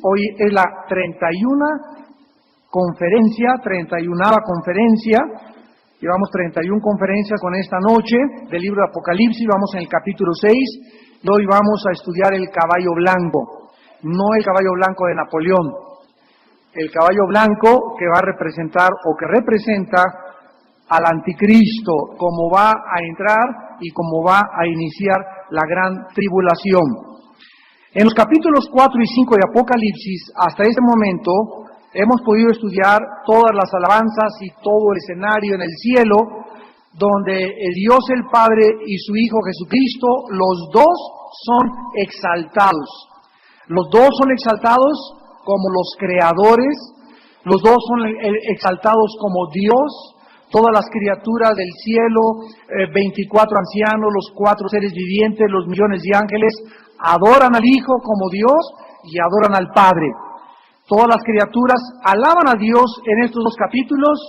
Hoy es la 31ª conferencia. Llevamos 31 conferencias con esta noche del libro de Apocalipsis. Vamos en el capítulo 6 y hoy vamos a estudiar el caballo blanco. No el caballo blanco de Napoleón. El caballo blanco que va a representar o que representa al anticristo, cómo va a entrar y cómo va a iniciar la gran tribulación. En los capítulos 4 y 5 de Apocalipsis, hasta este momento, hemos podido estudiar todas las alabanzas y todo el escenario en el cielo, donde el Dios el Padre y su Hijo Jesucristo, los dos son exaltados. Los dos son exaltados como los creadores, los dos son exaltados como Dios. Todas las criaturas del cielo, 24 ancianos, los 4 seres vivientes, los millones de ángeles, adoran al Hijo como Dios y adoran al Padre. Todas las criaturas alaban a Dios en estos dos capítulos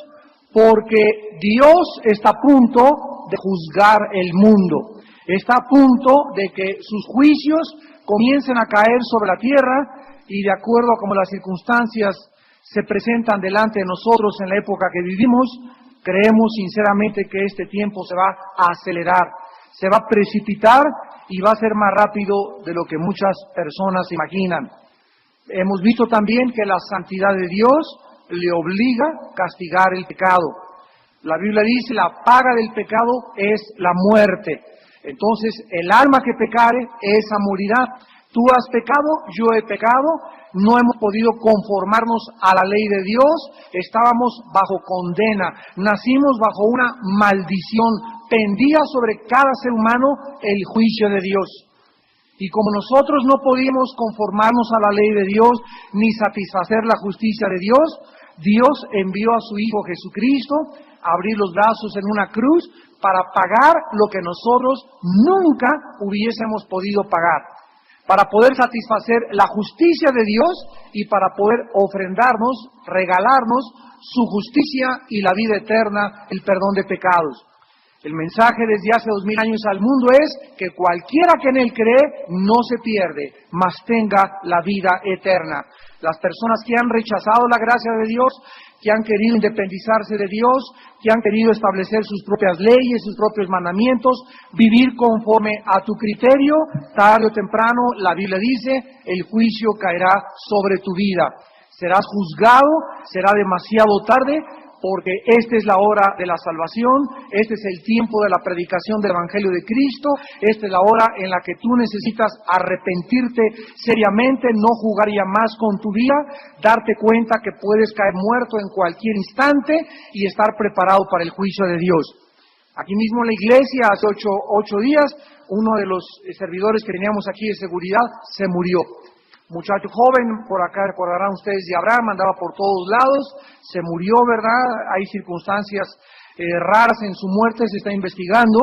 porque Dios está a punto de juzgar el mundo. Está a punto de que sus juicios comiencen a caer sobre la tierra y de acuerdo a cómo las circunstancias se presentan delante de nosotros en la época que vivimos, creemos sinceramente que este tiempo se va a acelerar, se va a precipitar y va a ser más rápido de lo que muchas personas imaginan. Hemos visto también que la santidad de Dios le obliga a castigar el pecado. La Biblia dice, la paga del pecado es la muerte. Entonces, el alma que pecare, esa morirá. Tú has pecado, yo he pecado, no hemos podido conformarnos a la ley de Dios, estábamos bajo condena, nacimos bajo una maldición, pendía sobre cada ser humano el juicio de Dios. Y como nosotros no podíamos conformarnos a la ley de Dios, ni satisfacer la justicia de Dios, Dios envió a su Hijo Jesucristo a abrir los brazos en una cruz para pagar lo que nosotros nunca hubiésemos podido pagar, para poder satisfacer la justicia de Dios y para poder ofrendarnos, regalarnos su justicia y la vida eterna, el perdón de pecados. El mensaje desde hace 2000 años al mundo es que cualquiera que en él cree no se pierde, mas tenga la vida eterna. Las personas que han rechazado la gracia de Dios, que han querido independizarse de Dios, que han querido establecer sus propias leyes, sus propios mandamientos, vivir conforme a tu criterio, tarde o temprano, la Biblia dice, el juicio caerá sobre tu vida. Serás juzgado, será demasiado tarde, porque esta es la hora de la salvación, este es el tiempo de la predicación del Evangelio de Cristo, esta es la hora en la que tú necesitas arrepentirte seriamente, no jugar ya más con tu vida, darte cuenta que puedes caer muerto en cualquier instante y estar preparado para el juicio de Dios. Aquí mismo en la iglesia, hace ocho días, uno de los servidores que teníamos aquí de seguridad se murió. Muchacho joven, por acá recordarán ustedes de Abraham, andaba por todos lados, se murió, ¿verdad? Hay circunstancias raras en su muerte, se está investigando,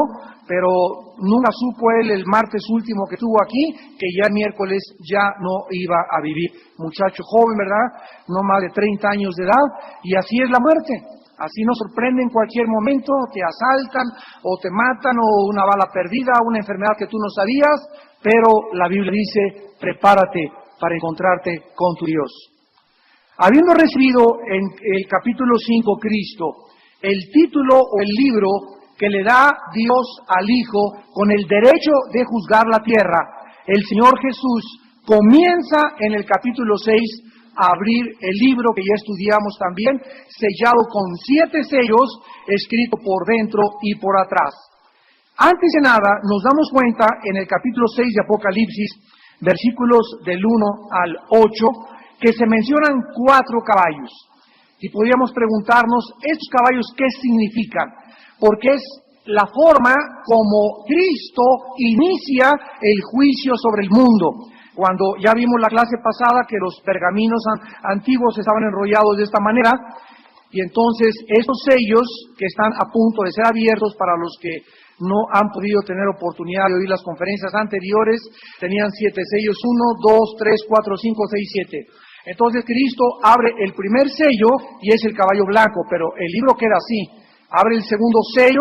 pero nunca supo él el martes último que estuvo aquí, que ya el miércoles ya no iba a vivir. Muchacho joven, ¿verdad? No más de 30 años de edad, y así es la muerte. Así nos sorprende en cualquier momento, te asaltan o te matan o una bala perdida, una enfermedad que tú no sabías, pero la Biblia dice, prepárate para encontrarte con tu Dios. Habiendo recibido en el capítulo 5 Cristo el título o el libro que le da Dios al Hijo con el derecho de juzgar la tierra, el Señor Jesús comienza en el capítulo 6 a abrir el libro que ya estudiamos también, sellado con 7 sellos, escrito por dentro y por atrás. Antes de nada, nos damos cuenta en el capítulo 6 de Apocalipsis, versículos del 1 al 8, que se mencionan 4 caballos. Y podríamos preguntarnos, ¿estos caballos qué significan? Porque es la forma como Cristo inicia el juicio sobre el mundo. Cuando ya vimos la clase pasada que los pergaminos antiguos estaban enrollados de esta manera, y entonces estos sellos que están a punto de ser abiertos para los que no han podido tener oportunidad de oír las conferencias anteriores, tenían 7 sellos, 1, 2, 3, 4, 5, 6, 7. Entonces Cristo abre el primer sello y es el caballo blanco, pero el libro queda así. Abre el segundo sello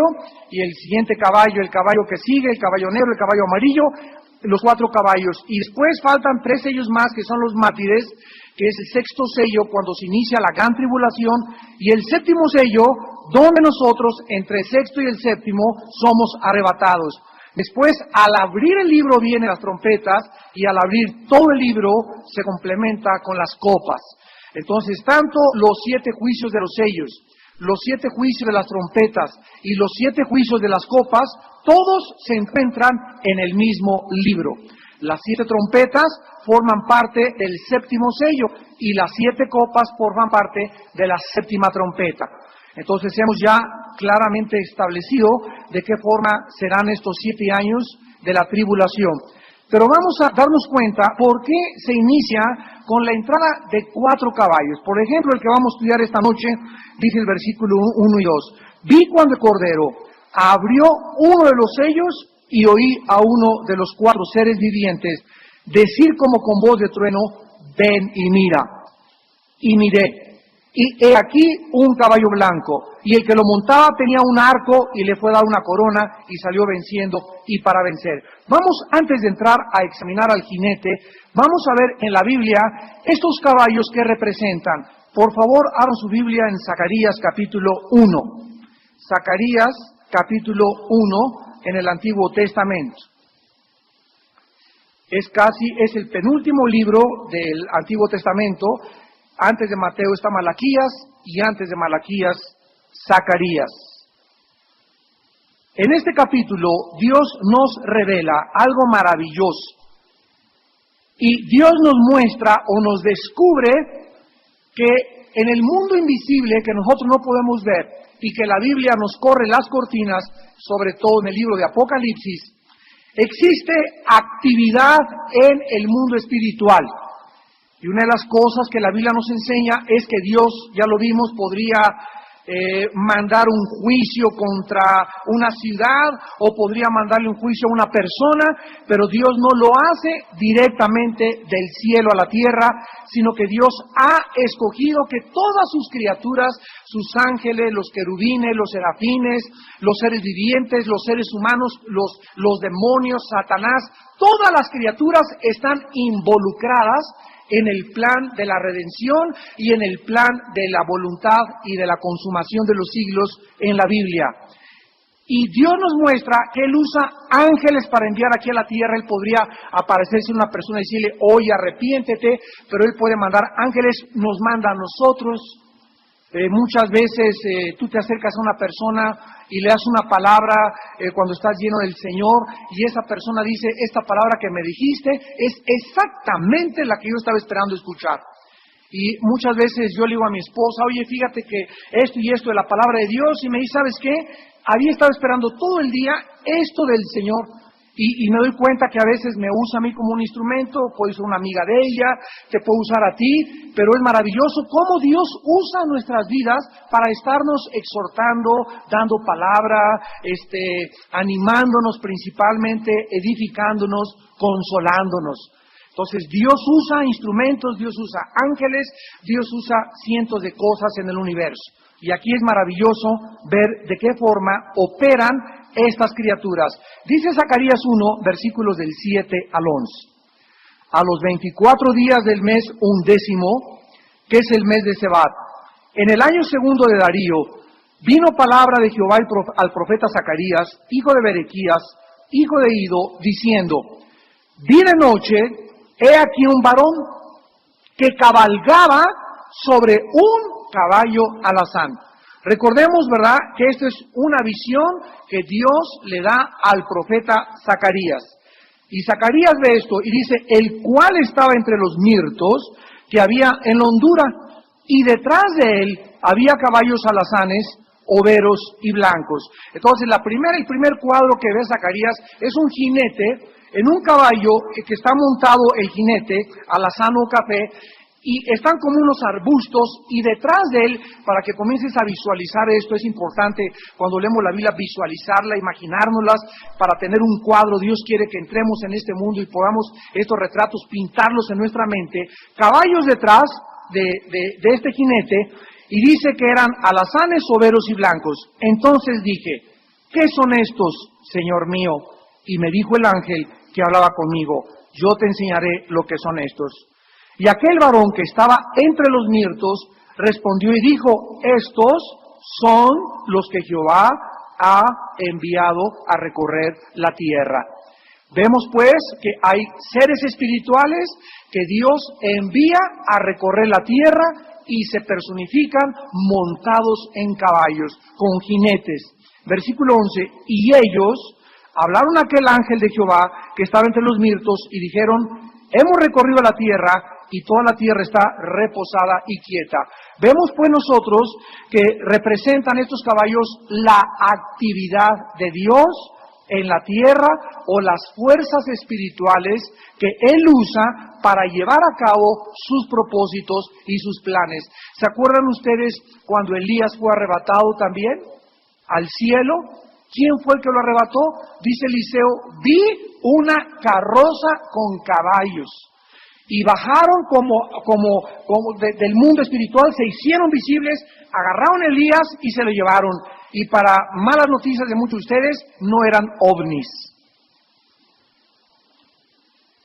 y el siguiente caballo, el caballo que sigue, el caballo negro, el caballo amarillo, los 4 caballos. Y después faltan 3 sellos más, que son los mártires, que es el sexto sello cuando se inicia la gran tribulación, y el séptimo sello, donde nosotros, entre el sexto y el séptimo, somos arrebatados. Después, al abrir el libro vienen las trompetas, y al abrir todo el libro se complementa con las copas. Entonces, tanto los 7 juicios de los sellos, los 7 juicios de las trompetas y los 7 juicios de las copas, todos se encuentran en el mismo libro. Las 7 trompetas forman parte del séptimo sello y las 7 copas forman parte de la séptima trompeta. Entonces hemos ya claramente establecido de qué forma serán estos 7 años de la tribulación. Pero vamos a darnos cuenta por qué se inicia con la entrada de 4 caballos. Por ejemplo, el que vamos a estudiar esta noche, dice el versículo 1 y 2. Vi cuando el Cordero abrió uno de los sellos y oí a uno de los 4 seres vivientes decir como con voz de trueno, ven y mira. Y miré. Y he aquí un caballo blanco, y el que lo montaba tenía un arco, y le fue dada una corona, y salió venciendo, y para vencer. Vamos, antes de entrar a examinar al jinete, vamos a ver en la Biblia estos caballos que representan. Por favor, abran su Biblia en Zacarías capítulo 1. Zacarías capítulo 1 en el Antiguo Testamento. Es el penúltimo libro del Antiguo Testamento. Antes de Mateo está Malaquías y antes de Malaquías, Zacarías. En este capítulo Dios nos revela algo maravilloso y Dios nos muestra o nos descubre que en el mundo invisible que nosotros no podemos ver y que la Biblia nos corre las cortinas, sobre todo en el libro de Apocalipsis, existe actividad en el mundo espiritual. Y una de las cosas que la Biblia nos enseña es que Dios, ya lo vimos, podría mandar un juicio contra una ciudad o podría mandarle un juicio a una persona, pero Dios no lo hace directamente del cielo a la tierra, sino que Dios ha escogido que todas sus criaturas, sus ángeles, los querubines, los serafines, los seres vivientes, los seres humanos, los demonios, Satanás, todas las criaturas están involucradas en el plan de la redención y en el plan de la voluntad y de la consumación de los siglos en la Biblia. Y Dios nos muestra que Él usa ángeles para enviar aquí a la tierra. Él podría aparecerse una persona y decirle, oye, arrepiéntete, pero Él puede mandar ángeles, nos manda a nosotros. Muchas veces tú te acercas a una persona y le das una palabra cuando estás lleno del Señor y esa persona dice, esta palabra que me dijiste es exactamente la que yo estaba esperando escuchar. Y muchas veces yo le digo a mi esposa, oye, fíjate que esto y esto de la palabra de Dios, y me dice, ¿sabes qué? Había estado esperando todo el día esto del Señor. Y me doy cuenta que a veces me usa a mí como un instrumento, puede ser una amiga de ella, te puede usar a ti, pero es maravilloso cómo Dios usa nuestras vidas para estarnos exhortando, dando palabra, animándonos principalmente, edificándonos, consolándonos. Entonces Dios usa instrumentos, Dios usa ángeles, Dios usa cientos de cosas en el universo. Y aquí es maravilloso ver de qué forma operan estas criaturas. Dice Zacarías 1, versículos del 7 al 11. A los 24 días del mes 11, que es el mes de Sebat, en el año segundo de Darío, vino palabra de Jehová al profeta Zacarías, hijo de Berequías, hijo de Ido, diciendo, vi de noche, he aquí un varón que cabalgaba sobre un caballo alazán. Recordemos, ¿verdad?, que esto es una visión que Dios le da al profeta Zacarías. Y Zacarías ve esto y dice, el cual estaba entre los mirtos que había en la hondura, y detrás de él había caballos alazanes, overos y blancos. Entonces, el primer cuadro que ve Zacarías es un jinete en un caballo que está montado el jinete, alazán o café, y están como unos arbustos, y detrás de él, para que comiences a visualizar esto, es importante cuando leemos la Biblia visualizarla, imaginárnoslas, para tener un cuadro. Dios quiere que entremos en este mundo y podamos estos retratos pintarlos en nuestra mente. Caballos detrás de este jinete, y dice que eran alazanes, overos y blancos. Entonces dije, ¿qué son estos, Señor mío? Y me dijo el ángel que hablaba conmigo, yo te enseñaré lo que son estos. Y aquel varón que estaba entre los mirtos respondió y dijo, estos son los que Jehová ha enviado a recorrer la tierra. Vemos pues que hay seres espirituales que Dios envía a recorrer la tierra y se personifican montados en caballos, con jinetes. Versículo 11, y ellos hablaron a aquel ángel de Jehová que estaba entre los mirtos y dijeron, hemos recorrido la tierra y toda la tierra está reposada y quieta. Vemos pues nosotros que representan estos caballos la actividad de Dios en la tierra o las fuerzas espirituales que Él usa para llevar a cabo sus propósitos y sus planes. ¿Se acuerdan ustedes cuando Elías fue arrebatado también al cielo? ¿Quién fue el que lo arrebató? Dice Eliseo, vi una carroza con caballos. Y bajaron del mundo espiritual, se hicieron visibles, agarraron a Elías y se lo llevaron. Y para malas noticias de muchos de ustedes, no eran ovnis.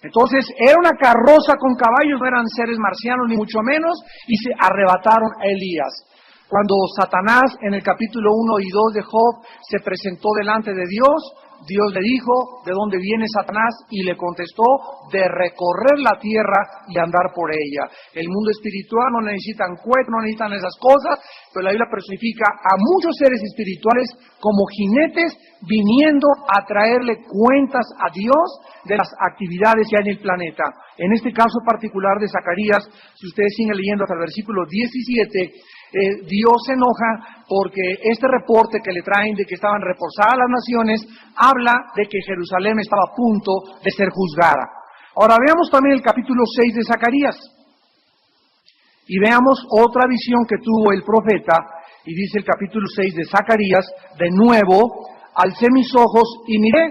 Entonces, era una carroza con caballos, no eran seres marcianos ni mucho menos, y se arrebataron a Elías. Cuando Satanás en el capítulo 1 y 2 de Job se presentó delante de Dios, Dios le dijo, ¿de dónde viene Satanás? Y le contestó, de recorrer la tierra y andar por ella. El mundo espiritual no necesitan cohetes, no necesitan esas cosas, pero la Biblia personifica a muchos seres espirituales como jinetes viniendo a traerle cuentas a Dios de las actividades que hay en el planeta. En este caso particular de Zacarías, si ustedes siguen leyendo hasta el versículo 17, Dios se enoja porque este reporte que le traen de que estaban reposadas las naciones, habla de que Jerusalén estaba a punto de ser juzgada. Ahora veamos también el capítulo 6 de Zacarías y veamos otra visión que tuvo el profeta, y dice el capítulo 6 de Zacarías, de nuevo, alcé mis ojos y miré,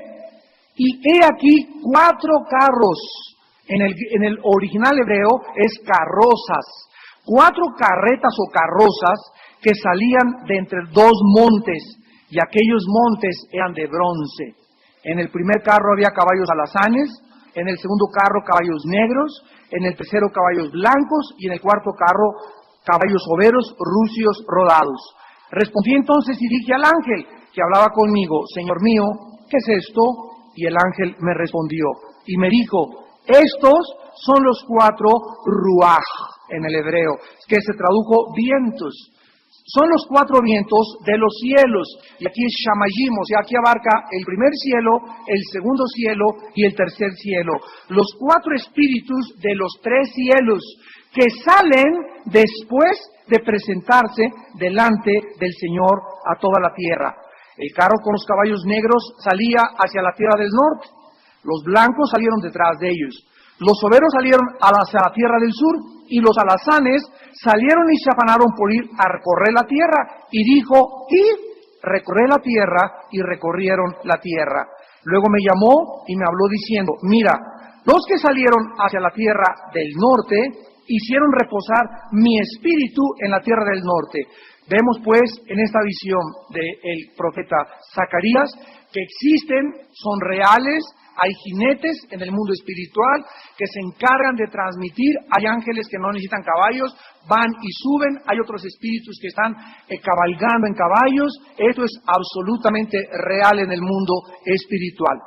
y he aquí 4 carros, en el original hebreo es carrozas, 4 carretas o carrozas que salían de entre 2 montes, y aquellos montes eran de bronce. En el primer carro había caballos alazanes, en el segundo carro caballos negros, en el tercero caballos blancos, y en el cuarto carro caballos overos, rucios, rodados. Respondí entonces y dije al ángel que hablaba conmigo, Señor mío, ¿qué es esto? Y el ángel me respondió y me dijo, estos son los 4 ruaj en el hebreo, que se tradujo vientos. Son los 4 vientos de los cielos, y aquí es Shamayim, o sea, aquí abarca el primer cielo, el segundo cielo y el tercer cielo. Los 4 espíritus de los 3 cielos que salen después de presentarse delante del Señor a toda la tierra. El carro con los caballos negros salía hacia la tierra del norte, los blancos salieron detrás de ellos, los overos salieron hacia la tierra del sur, y los alazanes salieron y se afanaron por ir a recorrer la tierra, y dijo, recorrer la tierra, y recorrieron la tierra. Luego me llamó y me habló diciendo, mira, los que salieron hacia la tierra del norte, hicieron reposar mi espíritu en la tierra del norte. Vemos pues en esta visión del profeta Zacarías que existen, son reales, hay jinetes en el mundo espiritual que se encargan de transmitir, hay ángeles que no necesitan caballos, van y suben, hay otros espíritus que están cabalgando en caballos. Esto es absolutamente real en el mundo espiritual.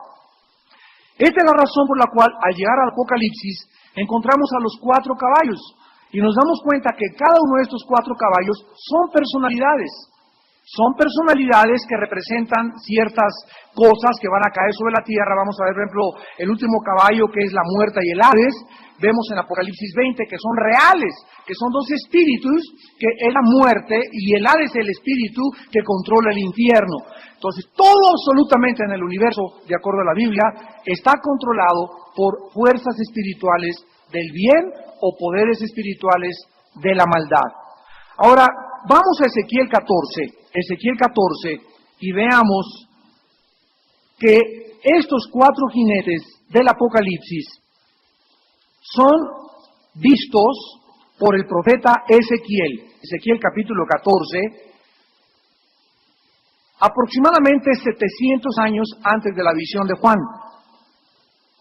Esta es la razón por la cual al llegar al Apocalipsis encontramos a los 4 caballos y nos damos cuenta que cada uno de estos 4 caballos son personalidades. Son personalidades que representan ciertas cosas que van a caer sobre la tierra. Vamos a ver, por ejemplo, el último caballo que es la muerte y el Hades. Vemos en Apocalipsis 20 que son reales, que son 2 espíritus, que es la muerte y el Hades es el espíritu que controla el infierno. Entonces, todo absolutamente en el universo, de acuerdo a la Biblia, está controlado por fuerzas espirituales del bien o poderes espirituales de la maldad. Ahora, vamos a Ezequiel 14, y veamos que estos 4 jinetes del Apocalipsis son vistos por el profeta Ezequiel. Ezequiel capítulo 14, aproximadamente 700 años antes de la visión de Juan,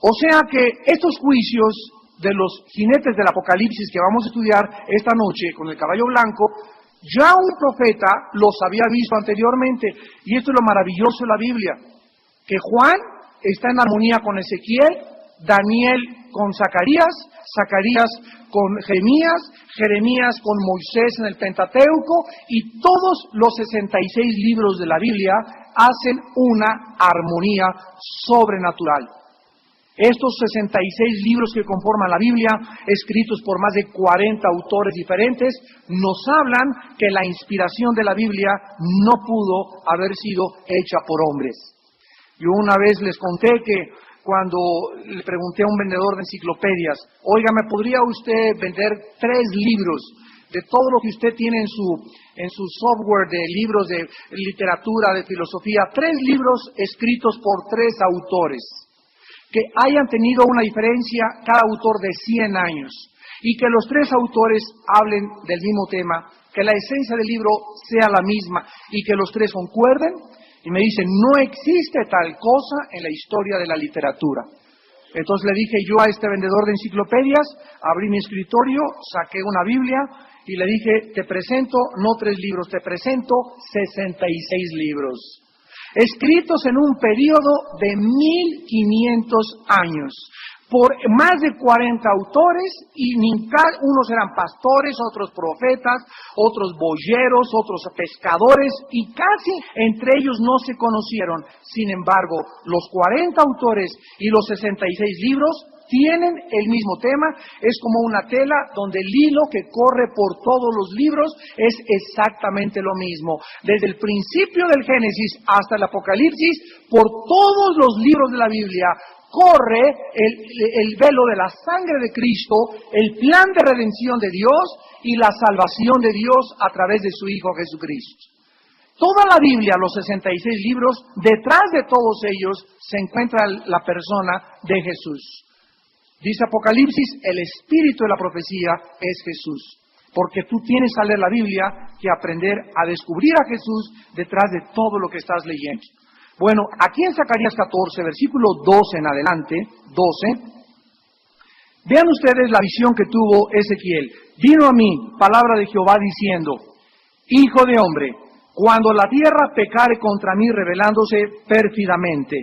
O sea que estos juicios de los jinetes del Apocalipsis que vamos a estudiar esta noche con el caballo blanco, ya un profeta los había visto anteriormente. Y esto es lo maravilloso de la Biblia, que Juan está en armonía con Ezequiel, Daniel con Zacarías, Zacarías con Jeremías, Jeremías con Moisés en el Pentateuco, y todos los 66 libros de la Biblia hacen una armonía sobrenatural. Estos 66 libros que conforman la Biblia, escritos por más de 40 autores diferentes, nos hablan que la inspiración de la Biblia no pudo haber sido hecha por hombres. Yo una vez les conté que cuando le pregunté a un vendedor de enciclopedias, oiga, ¿me podría usted vender 3 libros de todo lo que usted tiene en su software de libros de literatura, de filosofía, 3 libros escritos por 3 autores, que hayan tenido una diferencia cada autor de 100 años, y que los 3 autores hablen del mismo tema, que la esencia del libro sea la misma, y que los 3 concuerden? Y me dicen, no existe tal cosa en la historia de la literatura. Entonces le dije yo a este vendedor de enciclopedias, abrí mi escritorio, saqué una Biblia y le dije, te presento no 3 libros, te presento 66 libros, escritos en un periodo de 1500 años, por más de 40 autores, y unos eran pastores, otros profetas, otros boyeros, otros pescadores, y casi entre ellos no se conocieron. Sin embargo, los 40 autores y los 66 libros tienen el mismo tema. Es como una tela donde el hilo que corre por todos los libros es exactamente lo mismo. Desde el principio del Génesis hasta el Apocalipsis, por todos los libros de la Biblia corre el velo de la sangre de Cristo, el plan de redención de Dios y la salvación de Dios a través de su Hijo Jesucristo. Toda la Biblia, los 66 libros, detrás de todos ellos se encuentra la persona de Jesús. Dice Apocalipsis, el espíritu de la profecía es Jesús. Porque tú tienes al leer la Biblia que aprender a descubrir a Jesús detrás de todo lo que estás leyendo. Bueno, aquí en Zacarías 14, versículo 12 en adelante, 12, vean ustedes la visión que tuvo Ezequiel. Vino a mí palabra de Jehová diciendo, hijo de hombre, cuando la tierra pecare contra mí rebelándose pérfidamente,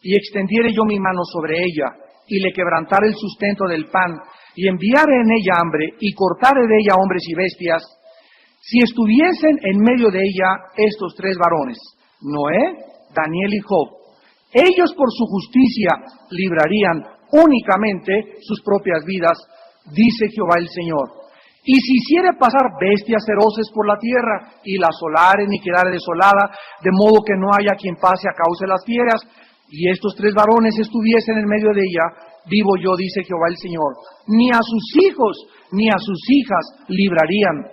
y extendiere yo mi mano sobre ella, y le quebrantare el sustento del pan, y enviare en ella hambre, y cortare de ella hombres y bestias, si estuviesen en medio de ella estos 3 varones, Noé, Daniel y Job, ellos por su justicia librarían únicamente sus propias vidas, dice Jehová el Señor. Y si hiciere pasar bestias feroces por la tierra, y la asolaren y quedare desolada, de modo que no haya quien pase a causa de las fieras, y estos 3 varones estuviesen en medio de ella, vivo yo, dice Jehová el Señor, ni a sus hijos ni a sus hijas librarían,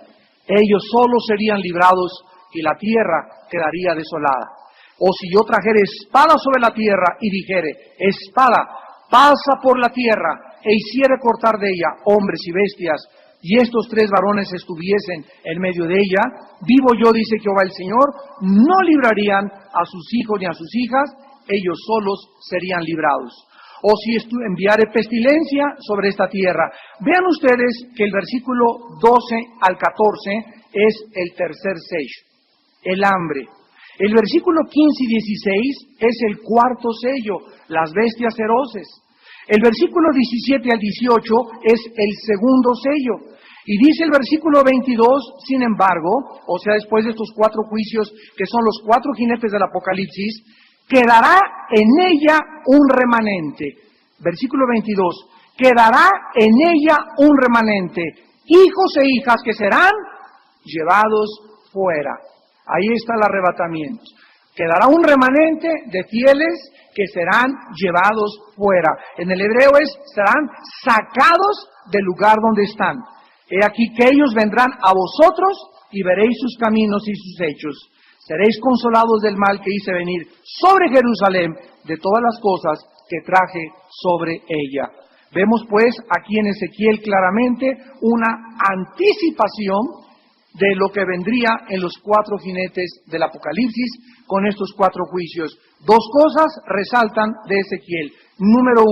ellos solos serían librados, y la tierra quedaría desolada. O si yo trajere espada sobre la tierra y dijere, espada, pasa por la tierra, e hiciere cortar de ella hombres y bestias, y estos 3 varones estuviesen en medio de ella, vivo yo, dice Jehová el Señor, no librarían a sus hijos ni a sus hijas, ellos solos serían librados. O si enviare pestilencia sobre esta tierra. Vean ustedes que el versículo 12 al 14 es el tercer sello, el hambre. El versículo 15 y 16 es el cuarto sello, las bestias feroces. El versículo 17 al 18 es el segundo sello. Y dice el versículo 22, sin embargo, o sea, después de estos 4 juicios, que son los 4 jinetes del Apocalipsis, quedará en ella un remanente. Versículo 22, quedará en ella un remanente, hijos e hijas que serán llevados fuera. Ahí está el arrebatamiento. Quedará un remanente de fieles que serán llevados fuera. En el hebreo serán sacados del lugar donde están. He aquí que ellos vendrán a vosotros y veréis sus caminos y sus hechos. Seréis consolados del mal que hice venir sobre Jerusalén, de todas las cosas que traje sobre ella. Vemos pues aquí en Ezequiel claramente una anticipación de lo que vendría en los 4 jinetes del Apocalipsis con estos 4 juicios. 2 cosas resaltan de Ezequiel. Número 1,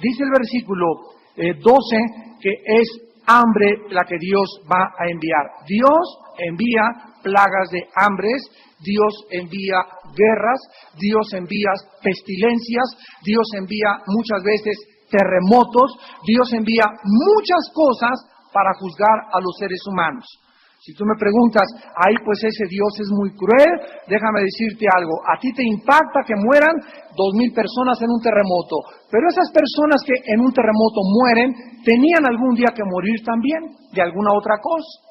dice el versículo 12 que es hambre la que Dios va a enviar. Dios envía plagas de hambres, Dios envía guerras, Dios envía pestilencias, Dios envía muchas veces terremotos, Dios envía muchas cosas para juzgar a los seres humanos. Si tú me preguntas, ay, pues ese Dios es muy cruel, déjame decirte algo, a ti te impacta que mueran 2,000 personas en un terremoto, pero esas personas que en un terremoto mueren, tenían algún día que morir también, de alguna otra cosa.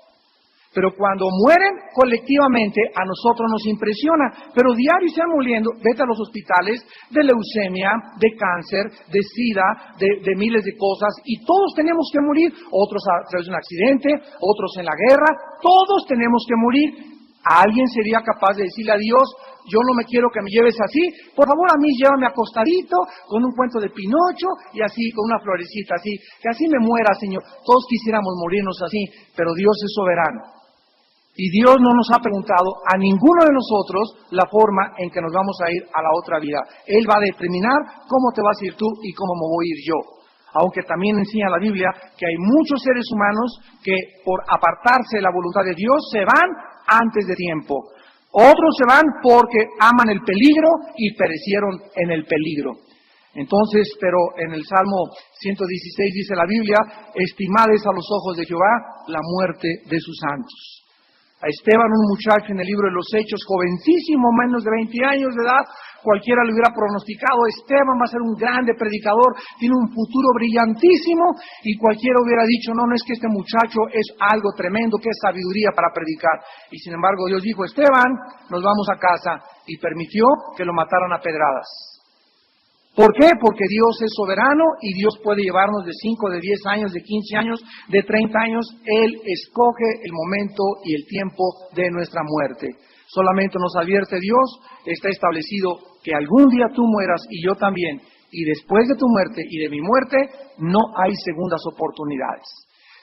Pero cuando mueren colectivamente, a nosotros nos impresiona, pero diario están muriendo. Vete a los hospitales de leucemia, de cáncer, de sida, de miles de cosas, y todos tenemos que morir, otros a través de un accidente, otros en la guerra, todos tenemos que morir. ¿Alguien sería capaz de decirle a Dios, yo no me quiero que me lleves así, por favor a mí llévame acostadito, con un cuento de Pinocho, y así, con una florecita así, que así me muera, Señor? Todos quisiéramos morirnos así, pero Dios es soberano. Y Dios no nos ha preguntado a ninguno de nosotros la forma en que nos vamos a ir a la otra vida. Él va a determinar cómo te vas a ir tú y cómo me voy a ir yo. Aunque también enseña la Biblia que hay muchos seres humanos que por apartarse de la voluntad de Dios se van antes de tiempo. Otros se van porque aman el peligro y perecieron en el peligro. Entonces, pero en el Salmo 116 dice la Biblia, estimad es a los ojos de Jehová la muerte de sus santos. A Esteban, un muchacho en el libro de los Hechos, jovencísimo, menos de 20 años de edad, cualquiera le hubiera pronosticado, Esteban va a ser un grande predicador, tiene un futuro brillantísimo, y cualquiera hubiera dicho, no es que este muchacho es algo tremendo, que es sabiduría para predicar. Y sin embargo Dios dijo, Esteban, nos vamos a casa, y permitió que lo mataran a pedradas. ¿Por qué? Porque Dios es soberano y Dios puede llevarnos de 5, de 10 años, de 15 años, de 30 años. Él escoge el momento y el tiempo de nuestra muerte. Solamente nos advierte Dios, está establecido que algún día tú mueras y yo también. Y después de tu muerte y de mi muerte, no hay segundas oportunidades.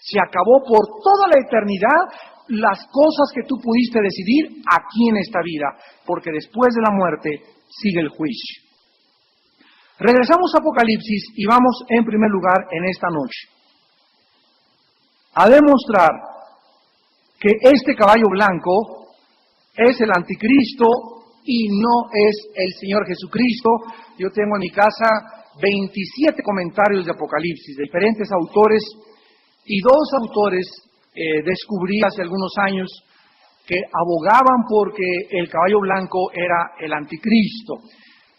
Se acabó por toda la eternidad las cosas que tú pudiste decidir aquí en esta vida. Porque después de la muerte sigue el juicio. Regresamos a Apocalipsis y vamos en primer lugar en esta noche a demostrar que este caballo blanco es el anticristo y no es el Señor Jesucristo. Yo tengo en mi casa 27 comentarios de Apocalipsis de diferentes autores, y 2 autores descubrí hace algunos años que abogaban porque el caballo blanco era el anticristo.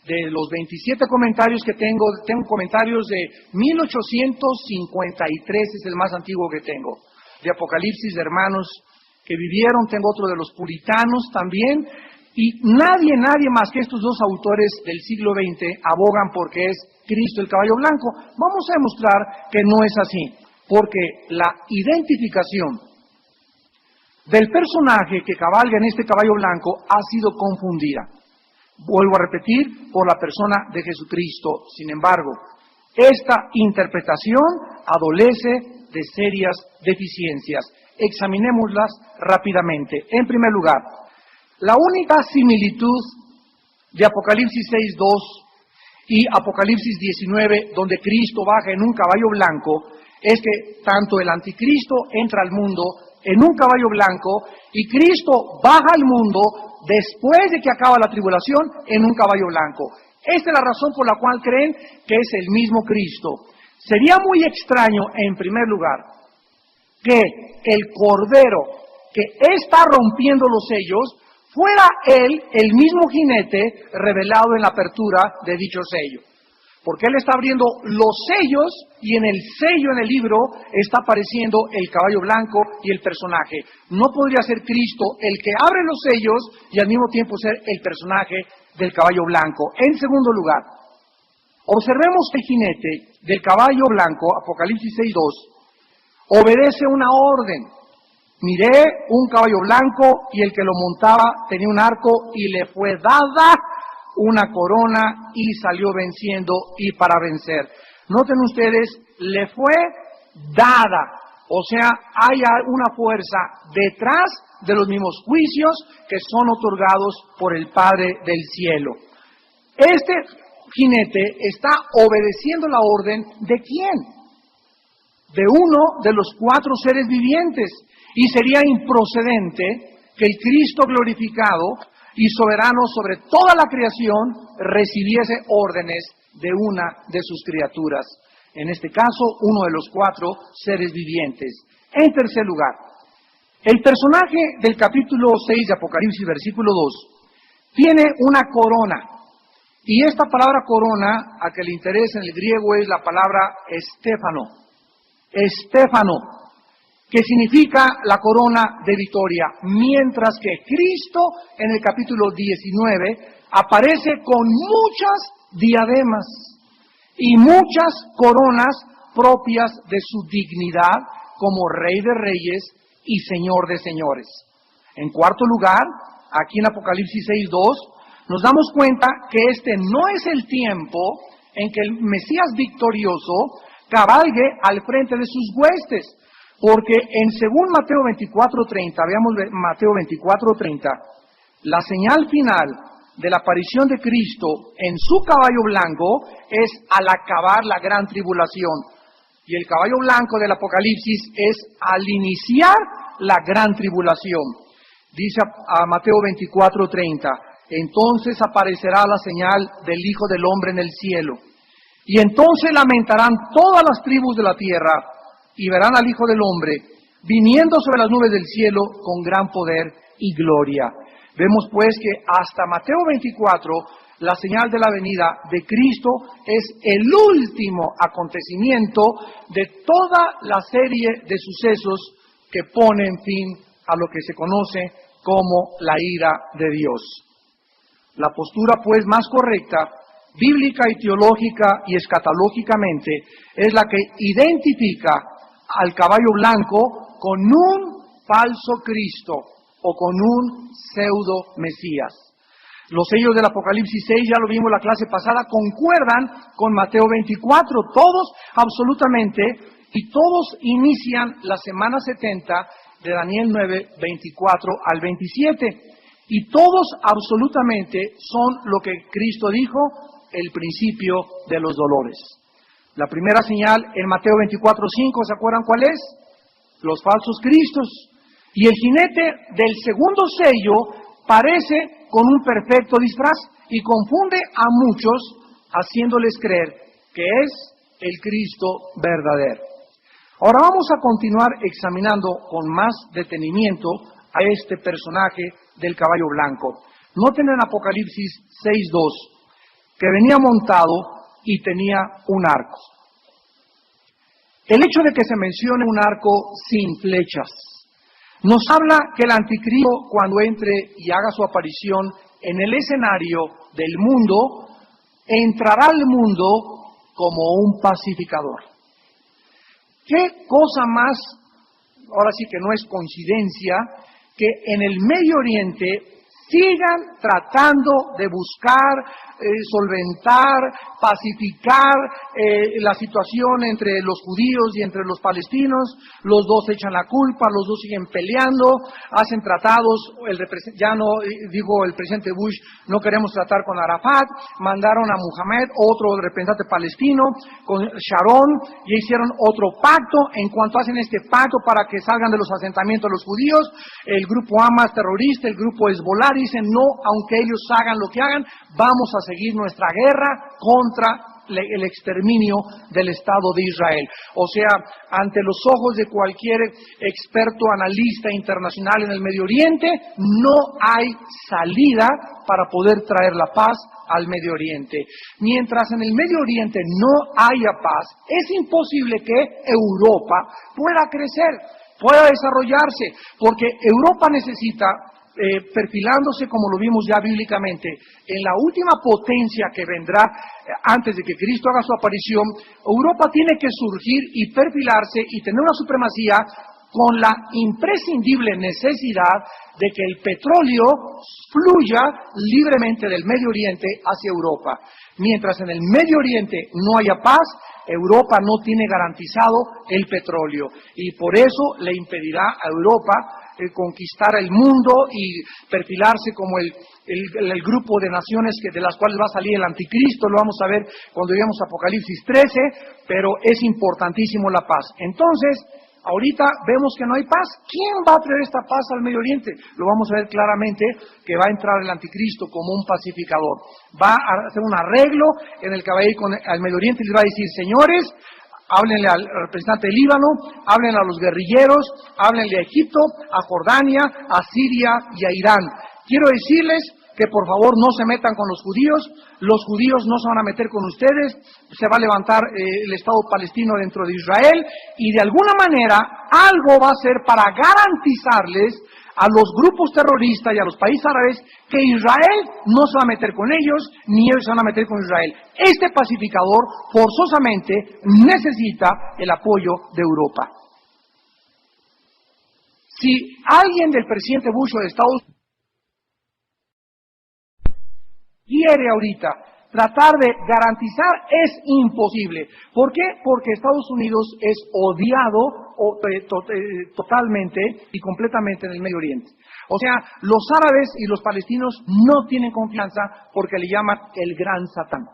De los 27 comentarios que tengo comentarios de 1853, es el más antiguo que tengo, de Apocalipsis, de hermanos que vivieron. Tengo otro de los puritanos también, y nadie más que estos 2 autores del siglo XX abogan porque es Cristo el caballo blanco. Vamos a demostrar que no es así, porque la identificación del personaje que cabalga en este caballo blanco ha sido confundida. Vuelvo a repetir, por la persona de Jesucristo. Sin embargo, esta interpretación adolece de serias deficiencias. Examinémoslas rápidamente. En primer lugar, la única similitud de Apocalipsis 6:2 y Apocalipsis 19, donde Cristo baja en un caballo blanco, es que tanto el anticristo entra al mundo en un caballo blanco y Cristo baja al mundo después de que acaba la tribulación en un caballo blanco. Esta es la razón por la cual creen que es el mismo Cristo. Sería muy extraño, en primer lugar, que el Cordero que está rompiendo los sellos fuera él el mismo jinete revelado en la apertura de dicho sello. Porque él está abriendo los sellos y en el sello, en el libro, está apareciendo el caballo blanco y el personaje. No podría ser Cristo el que abre los sellos y al mismo tiempo ser el personaje del caballo blanco. En segundo lugar, observemos que el jinete del caballo blanco, Apocalipsis 6:2, obedece una orden. Miré un caballo blanco y el que lo montaba tenía un arco y le fue dada una corona y salió venciendo y para vencer. Noten ustedes, le fue dada, o sea, hay una fuerza detrás de los mismos juicios que son otorgados por el Padre del cielo. Este jinete está obedeciendo la orden ¿de quién? De uno de los 4 seres vivientes. Y sería improcedente que el Cristo glorificado y soberano sobre toda la creación recibiese órdenes de una de sus criaturas. En este caso, uno de los 4 seres vivientes. En tercer lugar, el personaje del capítulo 6 de Apocalipsis, versículo 2, tiene una corona. Y esta palabra corona, a que le interesa en el griego, es la palabra estéfano. Estéfano, que significa la corona de victoria, mientras que Cristo en el capítulo 19 aparece con muchas diademas y muchas coronas propias de su dignidad como Rey de Reyes y Señor de Señores. En cuarto lugar, aquí en Apocalipsis 6:2, nos damos cuenta que este no es el tiempo en que el Mesías victorioso cabalgue al frente de sus huestes, porque según Mateo 24:30, veamos Mateo 24:30, la señal final de la aparición de Cristo en su caballo blanco es al acabar la gran tribulación. Y el caballo blanco del Apocalipsis es al iniciar la gran tribulación. Dice a Mateo 24:30, entonces aparecerá la señal del Hijo del Hombre en el cielo. Y entonces lamentarán todas las tribus de la tierra y verán al Hijo del Hombre viniendo sobre las nubes del cielo con gran poder y gloria. Vemos pues que hasta Mateo 24, la señal de la venida de Cristo es el último acontecimiento de toda la serie de sucesos que ponen fin a lo que se conoce como la ira de Dios. La postura pues más correcta, bíblica y teológica y escatológicamente, es la que identifica al caballo blanco con un falso Cristo o con un pseudo Mesías. Los sellos del Apocalipsis 6, ya lo vimos la clase pasada, concuerdan con Mateo 24, todos absolutamente, y todos inician la semana 70 de Daniel 9, 24 al 27, y todos absolutamente son lo que Cristo dijo, el principio de los dolores. La primera señal en Mateo 24:5, ¿se acuerdan cuál es? Los falsos cristos. Y el jinete del segundo sello parece con un perfecto disfraz y confunde a muchos, haciéndoles creer que es el Cristo verdadero. Ahora vamos a continuar examinando con más detenimiento a este personaje del caballo blanco. Noten en Apocalipsis 6:2 que venía montado y tenía un arco. El hecho de que se mencione un arco sin flechas nos habla que el anticristo, cuando entre y haga su aparición en el escenario del mundo, entrará al mundo como un pacificador. ¿Qué cosa más, ahora sí que no es coincidencia, que en el Medio Oriente sigan tratando de buscar, solventar, pacificar la situación entre los judíos y entre los palestinos? Los dos echan la culpa, los dos siguen peleando, hacen tratados, ya no, digo el presidente Bush, no queremos tratar con Arafat, mandaron a Muhammad, otro representante palestino, con Sharon, y hicieron otro pacto. En cuanto hacen este pacto para que salgan de los asentamientos los judíos, el grupo Hamas terrorista, el grupo Hezbollah, dicen no, aunque ellos hagan lo que hagan, vamos a seguir nuestra guerra contra el exterminio del Estado de Israel. O sea, ante los ojos de cualquier experto analista internacional en el Medio Oriente, no hay salida para poder traer la paz al Medio Oriente. Mientras en el Medio Oriente no haya paz, es imposible que Europa pueda crecer, pueda desarrollarse, porque Europa necesita, perfilándose como lo vimos ya bíblicamente, en la última potencia que vendrá antes de que Cristo haga su aparición, Europa tiene que surgir y perfilarse y tener una supremacía con la imprescindible necesidad de que el petróleo fluya libremente del Medio Oriente hacia Europa. Mientras en el Medio Oriente no haya paz, Europa no tiene garantizado el petróleo y por eso le impedirá a Europa conquistar el mundo y perfilarse como el grupo de naciones de las cuales va a salir el anticristo. Lo vamos a ver cuando lleguemos a Apocalipsis 13, pero es importantísimo la paz. Entonces, ahorita vemos que no hay paz. ¿Quién va a traer esta paz al Medio Oriente? Lo vamos a ver claramente, que va a entrar el anticristo como un pacificador. Va a hacer un arreglo en el que va a ir al Medio Oriente y les va a decir: señores, háblenle al representante del Líbano, háblenle a los guerrilleros, háblenle a Egipto, a Jordania, a Siria y a Irán. Quiero decirles que por favor no se metan con los judíos no se van a meter con ustedes, se va a levantar el Estado palestino dentro de Israel y de alguna manera algo va a hacer para garantizarles a los grupos terroristas y a los países árabes que Israel no se va a meter con ellos, ni ellos se van a meter con Israel. Este pacificador forzosamente necesita el apoyo de Europa. Si alguien del presidente Bush o de Estados Unidos quiere ahorita tratar de garantizar, es imposible. ¿Por qué? Porque Estados Unidos es odiado totalmente y completamente en el Medio Oriente. O sea, los árabes y los palestinos no tienen confianza porque le llaman el gran Satán.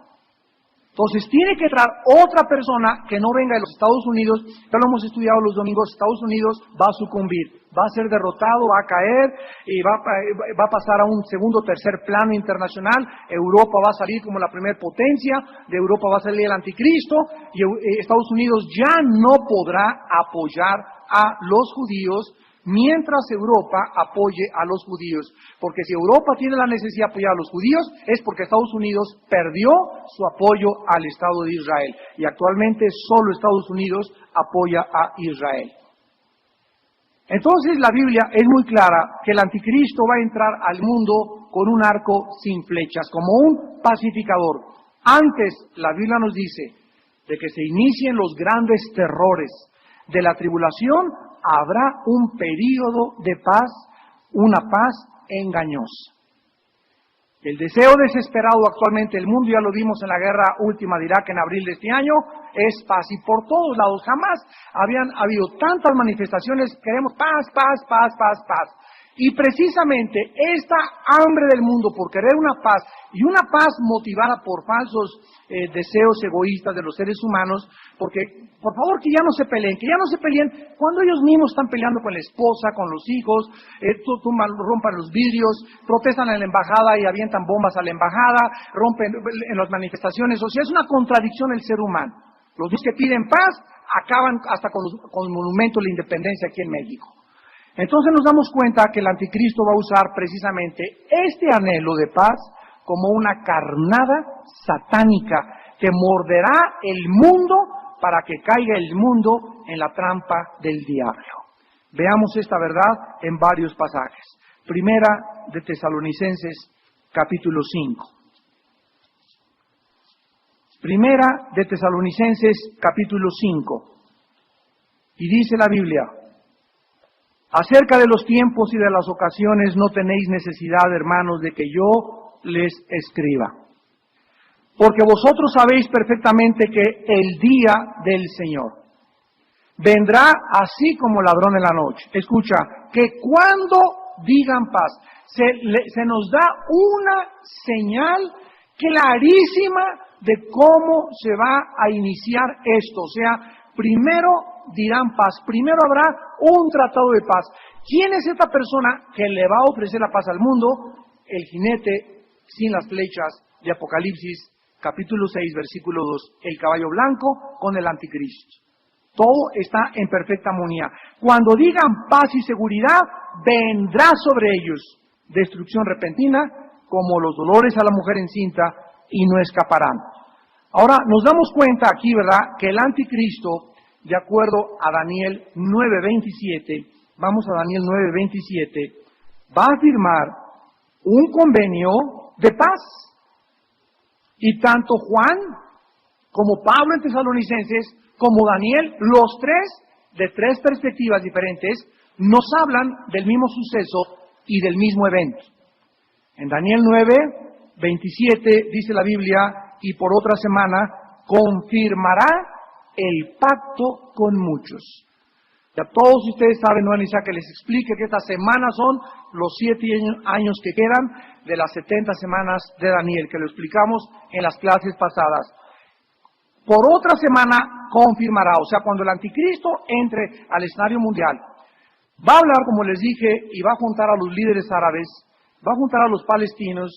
Entonces tiene que traer otra persona que no venga de los Estados Unidos. Ya lo hemos estudiado los domingos. Estados Unidos va a sucumbir, va a ser derrotado, va a caer y va a pasar a un segundo o tercer plano internacional. Europa va a salir como la primer potencia, de Europa va a salir el anticristo y Estados Unidos ya no podrá apoyar a los judíos mientras Europa apoye a los judíos. Porque si Europa tiene la necesidad de apoyar a los judíos, es porque Estados Unidos perdió su apoyo al Estado de Israel. Y actualmente solo Estados Unidos apoya a Israel. Entonces la Biblia es muy clara que el anticristo va a entrar al mundo con un arco sin flechas, como un pacificador. Antes, la Biblia nos dice, de que se inicien los grandes terrores de la tribulación, habrá un período de paz, una paz engañosa. El deseo desesperado actualmente del mundo, ya lo vimos en la guerra última de Irak en abril de este año, es paz. Y por todos lados, jamás habían habido tantas manifestaciones, queremos paz, paz, paz, paz, paz. Y precisamente esta hambre del mundo por querer una paz, y una paz motivada por falsos deseos egoístas de los seres humanos, porque, por favor, que ya no se peleen, cuando ellos mismos están peleando con la esposa, con los hijos, rompan los vidrios, protestan en la embajada y avientan bombas a la embajada, rompen en las manifestaciones. O sea, es una contradicción el ser humano. Los que piden paz acaban hasta con el monumento de la independencia aquí en México. Entonces nos damos cuenta que el anticristo va a usar precisamente este anhelo de paz como una carnada satánica que morderá el mundo para que caiga el mundo en la trampa del diablo. Veamos esta verdad en varios pasajes. Primera de Tesalonicenses, capítulo 5. Primera de Tesalonicenses, capítulo 5. Y dice la Biblia: acerca de los tiempos y de las ocasiones no tenéis necesidad, hermanos, de que yo les escriba. Porque vosotros sabéis perfectamente que el día del Señor vendrá así como ladrón en la noche. Escucha, que cuando digan paz, se nos da una señal clarísima de cómo se va a iniciar esto. O sea, primero dirán paz, primero habrá un tratado de paz. ¿Quién es esta persona que le va a ofrecer la paz al mundo? El jinete sin las flechas de Apocalipsis, capítulo 6, versículo 2, el caballo blanco con el anticristo. Todo está en perfecta armonía. Cuando digan paz y seguridad, vendrá sobre ellos destrucción repentina, como los dolores a la mujer encinta, y no escaparán. Ahora, nos damos cuenta aquí, ¿verdad?, que el anticristo, de acuerdo a Daniel 9:27, vamos a Daniel 9:27, va a firmar un convenio de paz. Y tanto Juan, como Pablo en Tesalonicenses, como Daniel, los tres de tres perspectivas diferentes, nos hablan del mismo suceso y del mismo evento. En Daniel 9:27 dice la Biblia, y por otra semana confirmará el pacto con muchos. Ya todos ustedes saben, no es necesario que les explique que estas semanas son los 7 años que quedan de las 70 semanas de Daniel, que lo explicamos en las clases pasadas. Por otra semana confirmará, o sea, cuando el anticristo entre al escenario mundial, va a hablar, como les dije, y va a juntar a los líderes árabes, va a juntar a los palestinos,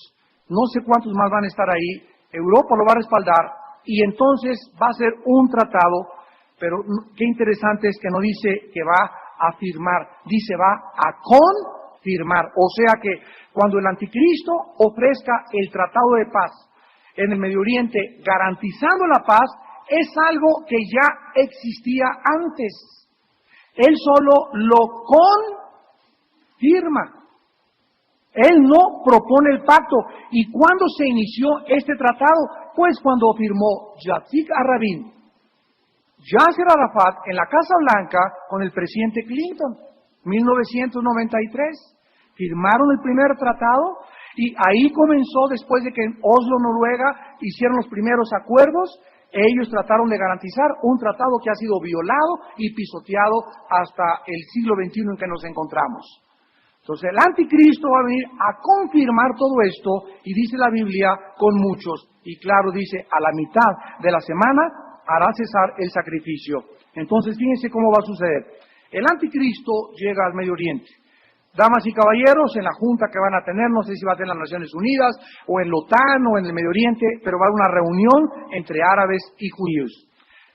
no sé cuántos más van a estar ahí, Europa lo va a respaldar, y entonces va a ser un tratado, pero qué interesante es que no dice que va a firmar, dice va a confirmar, o sea que cuando el anticristo ofrezca el tratado de paz en el Medio Oriente, garantizando la paz, es algo que ya existía antes. Él solo lo confirma. Él no propone el pacto. ¿Y cuándo se inició este tratado? Pues cuando firmó Yitzhak Rabin, Yasser Arafat en la Casa Blanca con el presidente Clinton, 1993. Firmaron el primer tratado y ahí comenzó, después de que en Oslo, Noruega, hicieron los primeros acuerdos. Ellos trataron de garantizar un tratado que ha sido violado y pisoteado hasta el siglo XXI en que nos encontramos. Entonces el anticristo va a venir a confirmar todo esto, y dice la Biblia, con muchos. Y claro, dice, a la mitad de la semana hará cesar el sacrificio. Entonces fíjense cómo va a suceder. El anticristo llega al Medio Oriente. Damas y caballeros, en la junta que van a tener, no sé si va a tener las Naciones Unidas, o en la OTAN, o en el Medio Oriente, pero va a haber una reunión entre árabes y judíos.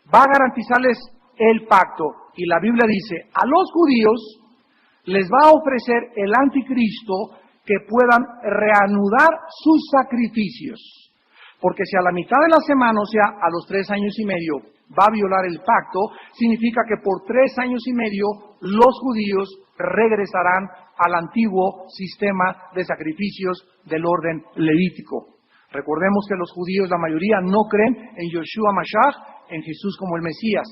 Va a garantizarles el pacto, y la Biblia dice, a los judíos les va a ofrecer el anticristo que puedan reanudar sus sacrificios. Porque si a la mitad de la semana, o sea, a los 3 años y medio, va a violar el pacto, significa que por 3 años y medio los judíos regresarán al antiguo sistema de sacrificios del orden levítico. Recordemos que los judíos, la mayoría, no creen en Yoshua Mashiach, en Jesús como el Mesías.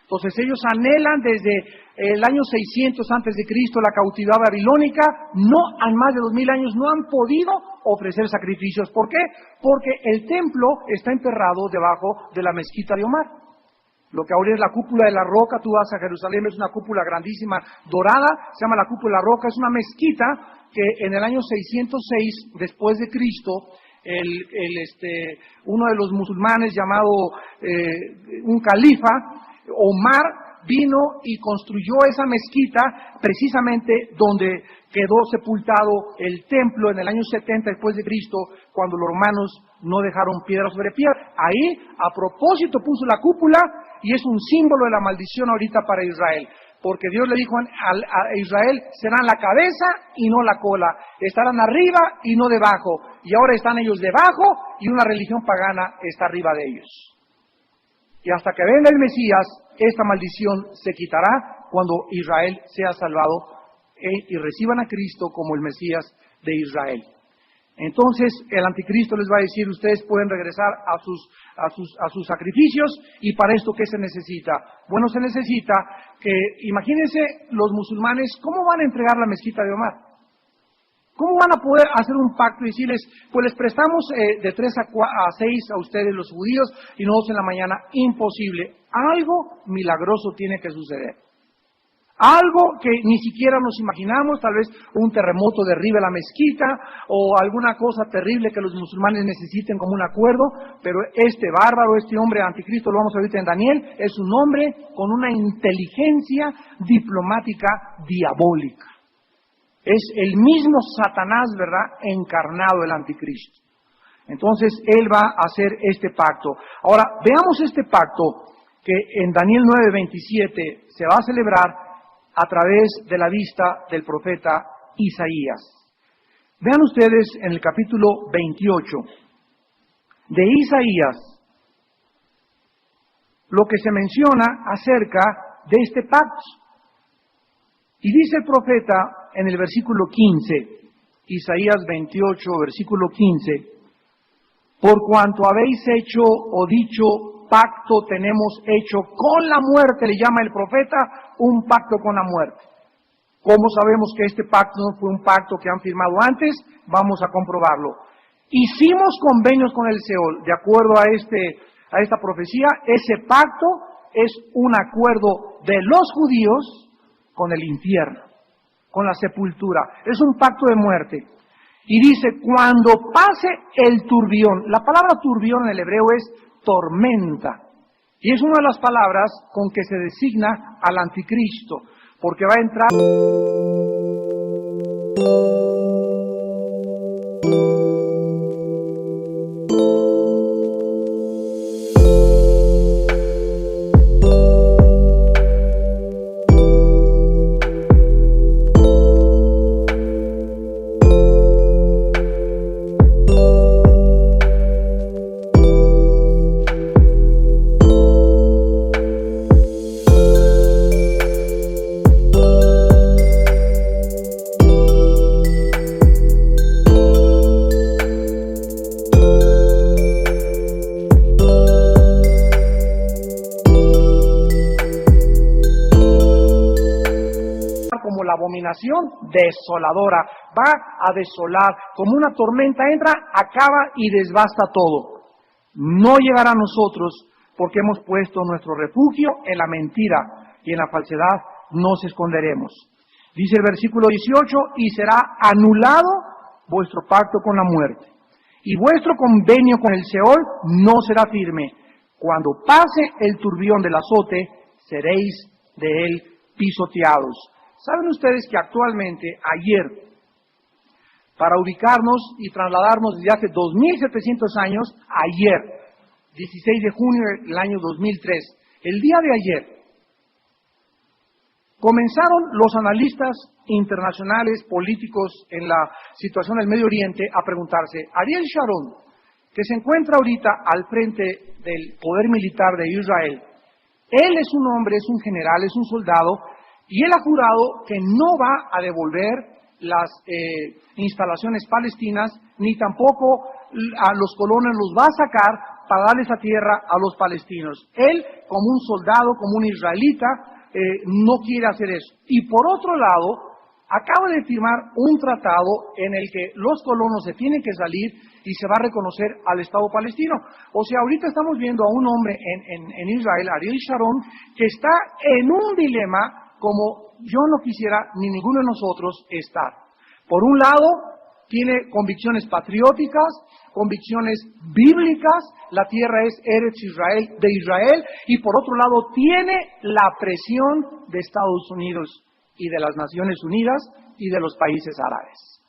Entonces ellos anhelan desde el año 600 antes de Cristo la cautividad babilónica, no han más de 2000 años, no han podido ofrecer sacrificios. ¿Por qué? Porque el templo está enterrado debajo de la mezquita de Omar. Lo que ahora es la cúpula de la roca, tú vas a Jerusalén, es una cúpula grandísima, dorada, se llama la cúpula de la roca, es una mezquita que en el año 606 después de Cristo, uno de los musulmanes llamado un califa, Omar, vino y construyó esa mezquita precisamente donde quedó sepultado el templo en el año 70 después de Cristo, cuando los romanos no dejaron piedra sobre piedra. Ahí, a propósito, puso la cúpula, y es un símbolo de la maldición ahorita para Israel, porque Dios le dijo a Israel, serán la cabeza y no la cola, estarán arriba y no debajo, y ahora están ellos debajo y una religión pagana está arriba de ellos. Y hasta que venga el Mesías, esta maldición se quitará cuando Israel sea salvado y reciban a Cristo como el Mesías de Israel. Entonces el anticristo les va a decir, ustedes pueden regresar a sus sacrificios, y para esto, ¿qué se necesita? Bueno, se necesita que, imagínense los musulmanes, ¿cómo van a entregar la mezquita de Omar? ¿Cómo van a poder hacer un pacto y decirles, pues les prestamos de 3 a 6 a ustedes los judíos y nosotros en la mañana? Imposible. Algo milagroso tiene que suceder. Algo que ni siquiera nos imaginamos, tal vez un terremoto derribe la mezquita o alguna cosa terrible que los musulmanes necesiten como un acuerdo, pero este bárbaro, este hombre anticristo, lo vamos a ver ahorita en Daniel, es un hombre con una inteligencia diplomática diabólica. Es el mismo Satanás, ¿verdad?, encarnado, el anticristo. Entonces, él va a hacer este pacto. Ahora, veamos este pacto que en Daniel 9:27 se va a celebrar a través de la vista del profeta Isaías. Vean ustedes en el capítulo 28 de Isaías lo que se menciona acerca de este pacto. Y dice el profeta en el versículo 15, Isaías 28, versículo 15, por cuanto habéis hecho o dicho pacto tenemos hecho con la muerte, le llama el profeta, un pacto con la muerte. ¿Cómo sabemos que este pacto no fue un pacto que han firmado antes? Vamos a comprobarlo. Hicimos convenios con el Seol, de acuerdo a esta profecía. Ese pacto es un acuerdo de los judíos con el infierno, con la sepultura. Es un pacto de muerte. Y dice, cuando pase el turbión, la palabra turbión en el hebreo es tormenta. Y es una de las palabras con que se designa al anticristo, porque va a entrar... como la abominación desoladora, va a desolar, como una tormenta entra, acaba y desbasta todo. No llegará a nosotros porque hemos puesto nuestro refugio en la mentira y en la falsedad nos esconderemos. Dice el versículo 18, y será anulado vuestro pacto con la muerte, y vuestro convenio con el Seol no será firme. Cuando pase el turbión del azote, seréis de él pisoteados. ¿Saben ustedes que actualmente, ayer, para ubicarnos y trasladarnos desde hace 2700 años, ayer, 16 de junio del año 2003, el día de ayer, comenzaron los analistas internacionales, políticos en la situación del Medio Oriente a preguntarse, Ariel Sharon, que se encuentra ahorita al frente del poder militar de Israel, él es un hombre, es un general, es un soldado, y él ha jurado que no va a devolver las instalaciones palestinas, ni tampoco a los colonos los va a sacar para darle esa tierra a los palestinos. Él, como un soldado, como un israelita, no quiere hacer eso. Y por otro lado, acaba de firmar un tratado en el que los colonos se tienen que salir y se va a reconocer al Estado palestino. O sea, ahorita estamos viendo a un hombre en Israel, Ariel Sharon, que está en un dilema como yo no quisiera ni ninguno de nosotros estar. Por un lado, tiene convicciones patrióticas, convicciones bíblicas, la tierra es Eretz Israel, de Israel, y por otro lado tiene la presión de Estados Unidos y de las Naciones Unidas y de los países árabes.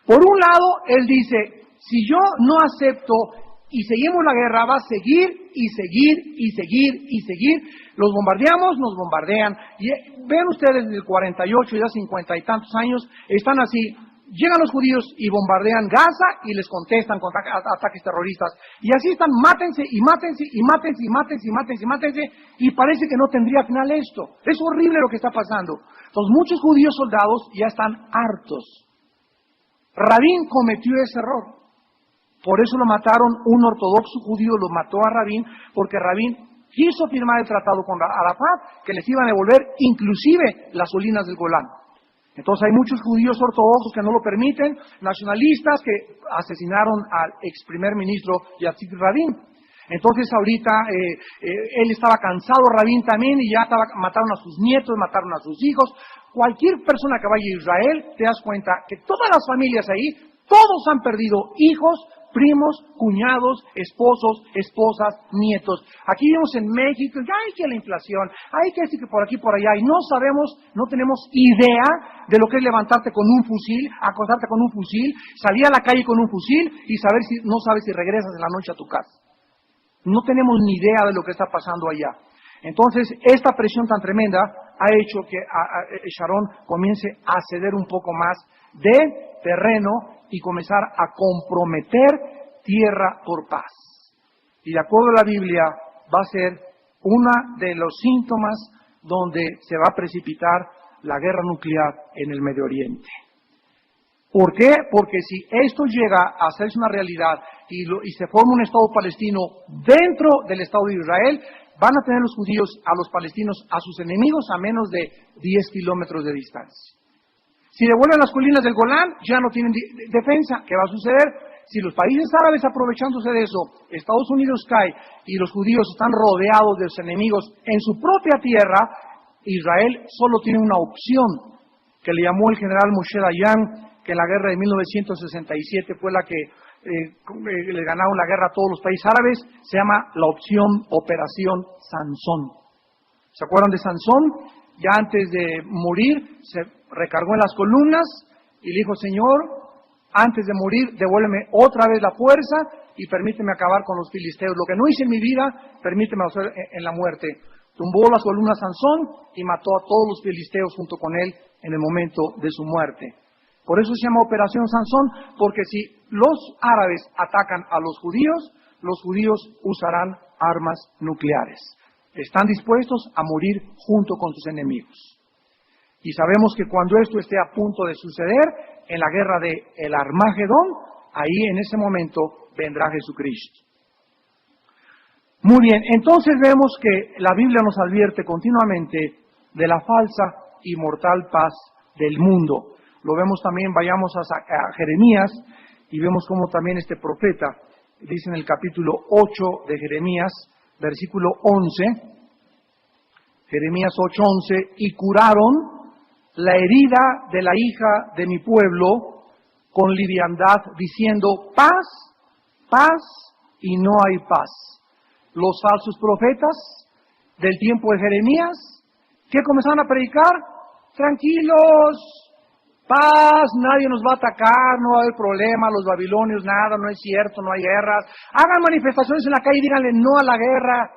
Por un lado, él dice, si yo no acepto y seguimos la guerra, va a seguir y seguir y seguir y seguir. Los bombardeamos, nos bombardean. Y ven ustedes desde el 48, ya 50 y tantos años, están así. Llegan los judíos y bombardean Gaza y les contestan con ataques terroristas. Y así están, mátense y mátense y mátense y mátense y mátense y mátense. Y parece que no tendría final esto. Es horrible lo que está pasando. Entonces muchos judíos soldados ya están hartos. Rabin cometió ese error. Por eso lo mataron, un ortodoxo judío lo mató a Rabin, porque Rabin quiso firmar el tratado con Arafat, que les iban a devolver inclusive las colinas del Golán. Entonces hay muchos judíos ortodoxos que no lo permiten, nacionalistas que asesinaron al ex primer ministro Yitzhak Rabin. Entonces ahorita él estaba cansado, Rabin también, y ya mataron a sus nietos, mataron a sus hijos. Cualquier persona que vaya a Israel, te das cuenta que todas las familias ahí, todos han perdido hijos, primos, cuñados, esposos, esposas, nietos. Aquí vivimos en México, ya hay que la inflación, hay que decir que por aquí, por allá, y no sabemos, no tenemos idea de lo que es levantarte con un fusil, acostarte con un fusil, salir a la calle con un fusil y no sabes si regresas en la noche a tu casa. No tenemos ni idea de lo que está pasando allá. Entonces, esta presión tan tremenda ha hecho que Sharon comience a ceder un poco más de terreno y comenzar a comprometer tierra por paz. Y de acuerdo a la Biblia, va a ser uno de los síntomas donde se va a precipitar la guerra nuclear en el Medio Oriente. ¿Por qué? Porque si esto llega a hacerse una realidad y se forma un Estado palestino dentro del Estado de Israel, van a tener los judíos a los palestinos, a sus enemigos, a menos de 10 kilómetros de distancia. Si devuelven las colinas del Golán, ya no tienen defensa. ¿Qué va a suceder? Si los países árabes, aprovechándose de eso, Estados Unidos cae y los judíos están rodeados de sus enemigos en su propia tierra, Israel solo tiene una opción, que le llamó el general Moshe Dayan, que en la guerra de 1967 fue la que le ganaron la guerra a todos los países árabes, se llama la opción Operación Sansón. ¿Se acuerdan de Sansón? Ya antes de morir, se recargó en las columnas y le dijo: Señor, antes de morir, devuélveme otra vez la fuerza y permíteme acabar con los filisteos. Lo que no hice en mi vida, permíteme hacer en la muerte. Tumbó las columnas Sansón y mató a todos los filisteos junto con él en el momento de su muerte. Por eso se llama Operación Sansón, porque si los árabes atacan a los judíos usarán armas nucleares. Están dispuestos a morir junto con sus enemigos. Y sabemos que cuando esto esté a punto de suceder, en la guerra de el Armagedón, ahí en ese momento vendrá Jesucristo. Muy bien, entonces vemos que la Biblia nos advierte continuamente de la falsa y mortal paz del mundo. Lo vemos también, vayamos a Jeremías, y vemos cómo también este profeta, dice en el capítulo 8 de Jeremías, versículo 11, Jeremías 8:11, y curaron la herida de la hija de mi pueblo con liviandad, diciendo: paz, paz, y no hay paz. Los falsos profetas del tiempo de Jeremías, ¿qué comenzaron a predicar? Tranquilos, paz, nadie nos va a atacar, no va a haber problema, los babilonios, nada, no es cierto, no hay guerras. Hagan manifestaciones en la calle y díganle no a la guerra.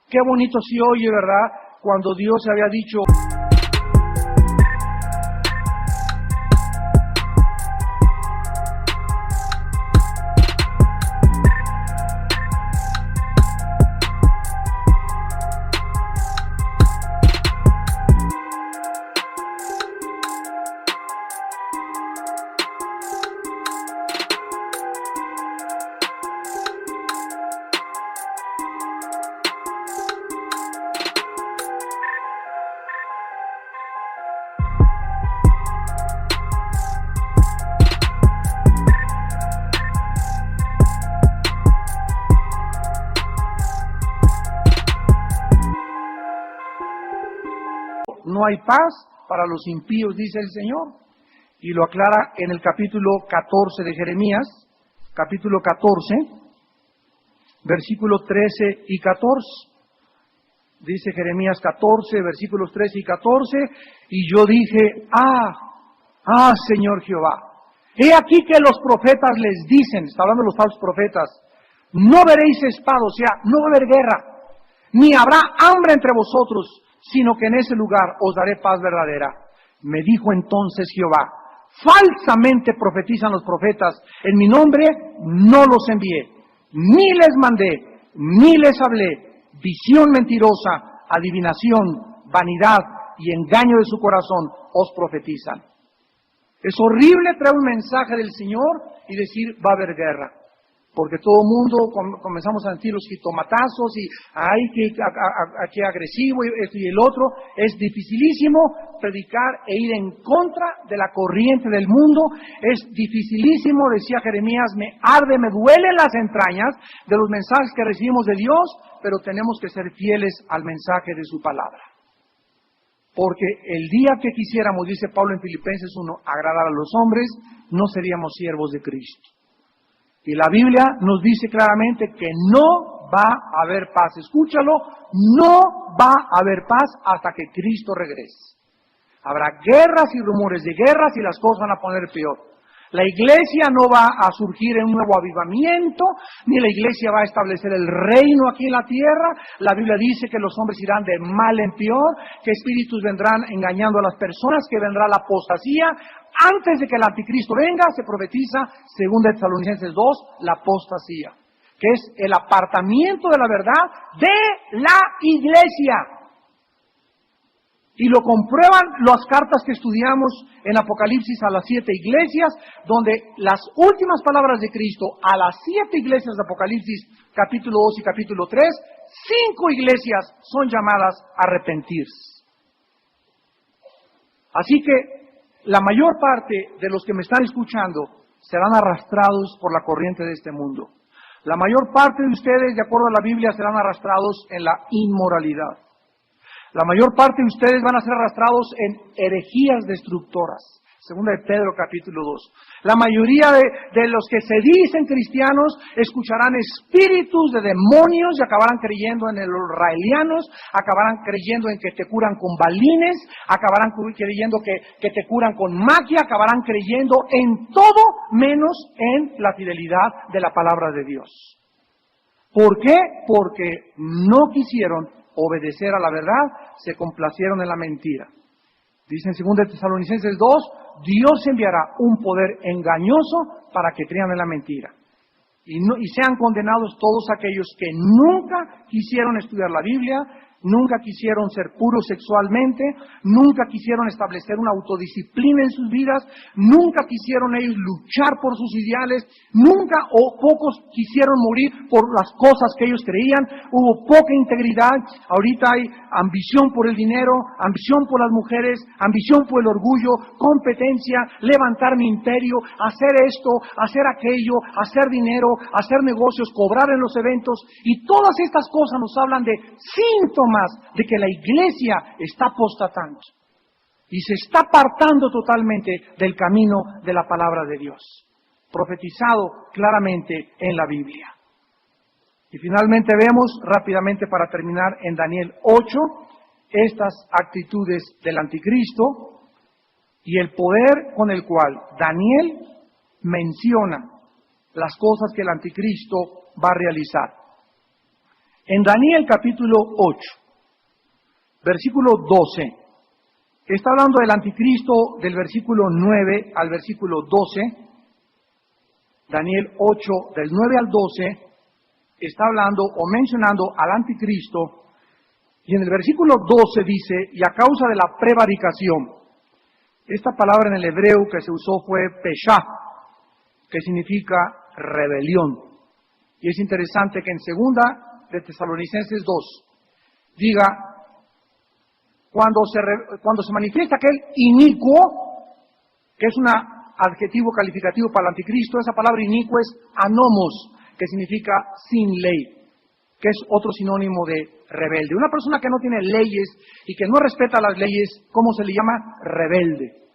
Qué bonito se oye, ¿verdad? Cuando Dios había dicho... No hay paz para los impíos, dice el Señor. Y lo aclara en el capítulo 14 de Jeremías, capítulo 14, versículos 13 y 14. Dice Jeremías 14, versículos 13 y 14, y yo dije: Señor Jehová, he aquí que los profetas les dicen, está hablando de los falsos profetas, no veréis espada, o sea, no va a haber guerra, ni habrá hambre entre vosotros, sino que en ese lugar os daré paz verdadera. Me dijo entonces Jehová: falsamente profetizan los profetas, en mi nombre no los envié, ni les mandé, ni les hablé. Visión mentirosa, adivinación, vanidad y engaño de su corazón os profetizan. Es horrible traer un mensaje del Señor y decir va a haber guerra. Porque todo el mundo comenzamos a sentir los jitomatazos y ¡ay, qué agresivo! Y esto y el otro. Es dificilísimo predicar e ir en contra de la corriente del mundo. Es dificilísimo, decía Jeremías, me arde, me duelen las entrañas de los mensajes que recibimos de Dios, pero tenemos que ser fieles al mensaje de su palabra. Porque el día que quisiéramos, dice Pablo en Filipenses 1, agradar a los hombres, no seríamos siervos de Cristo. Y la Biblia nos dice claramente que no va a haber paz. Escúchalo, no va a haber paz hasta que Cristo regrese. Habrá guerras y rumores de guerras y las cosas van a poner peor. La iglesia no va a surgir en un nuevo avivamiento, ni la iglesia va a establecer el reino aquí en la tierra. La Biblia dice que los hombres irán de mal en peor, que espíritus vendrán engañando a las personas, que vendrá la apostasía. Antes de que el anticristo venga, se profetiza, según Tesalonicenses 2, la apostasía, que es el apartamiento de la verdad de la iglesia. Y lo comprueban las cartas que estudiamos en Apocalipsis a las 7 iglesias, donde las últimas palabras de Cristo a las 7 iglesias de Apocalipsis, capítulo 2 y capítulo 3, 5 iglesias son llamadas a arrepentirse. Así que la mayor parte de los que me están escuchando serán arrastrados por la corriente de este mundo. La mayor parte de ustedes, de acuerdo a la Biblia, serán arrastrados en la inmoralidad. La mayor parte de ustedes van a ser arrastrados en herejías destructoras. Segunda de Pedro, capítulo 2. La mayoría de los que se dicen cristianos escucharán espíritus de demonios y acabarán creyendo en los raelianos, acabarán creyendo en que te curan con balines, acabarán creyendo que te curan con magia, acabarán creyendo en todo menos en la fidelidad de la palabra de Dios. ¿Por qué? Porque no quisieron obedecer a la verdad, se complacieron en la mentira. Dice en 2 Tesalonicenses 2, Dios enviará un poder engañoso para que crean en la mentira. Y sean condenados todos aquellos que nunca quisieron estudiar la Biblia, nunca quisieron ser puros sexualmente, nunca quisieron establecer una autodisciplina en sus vidas, nunca quisieron ellos luchar por sus ideales, nunca o pocos quisieron morir por las cosas que ellos creían, hubo poca integridad, ahorita hay ambición por el dinero, ambición por las mujeres, ambición por el orgullo, competencia, levantar mi imperio, hacer esto, hacer aquello, hacer dinero, hacer negocios, cobrar en los eventos, y todas estas cosas nos hablan de síntomas de que la iglesia está apostatando y se está apartando totalmente del camino de la palabra de Dios, profetizado claramente en la Biblia. Y finalmente vemos, rápidamente para terminar, en Daniel 8, estas actitudes del anticristo y el poder con el cual Daniel menciona las cosas que el anticristo va a realizar. En Daniel capítulo 8, versículo 12, está hablando del anticristo del versículo 9 al versículo 12. Daniel 8, del 9 al 12, está hablando o mencionando al anticristo, y en el versículo 12 dice, y a causa de la prevaricación, esta palabra en el hebreo que se usó fue peshá, que significa rebelión. Y es interesante que en 2 de Tesalonicenses 2 diga, cuando se manifiesta aquel inicuo, que es un adjetivo calificativo para el anticristo, esa palabra inicuo es anomos, que significa sin ley, que es otro sinónimo de rebelde. Una persona que no tiene leyes y que no respeta las leyes, ¿cómo se le llama? Rebelde.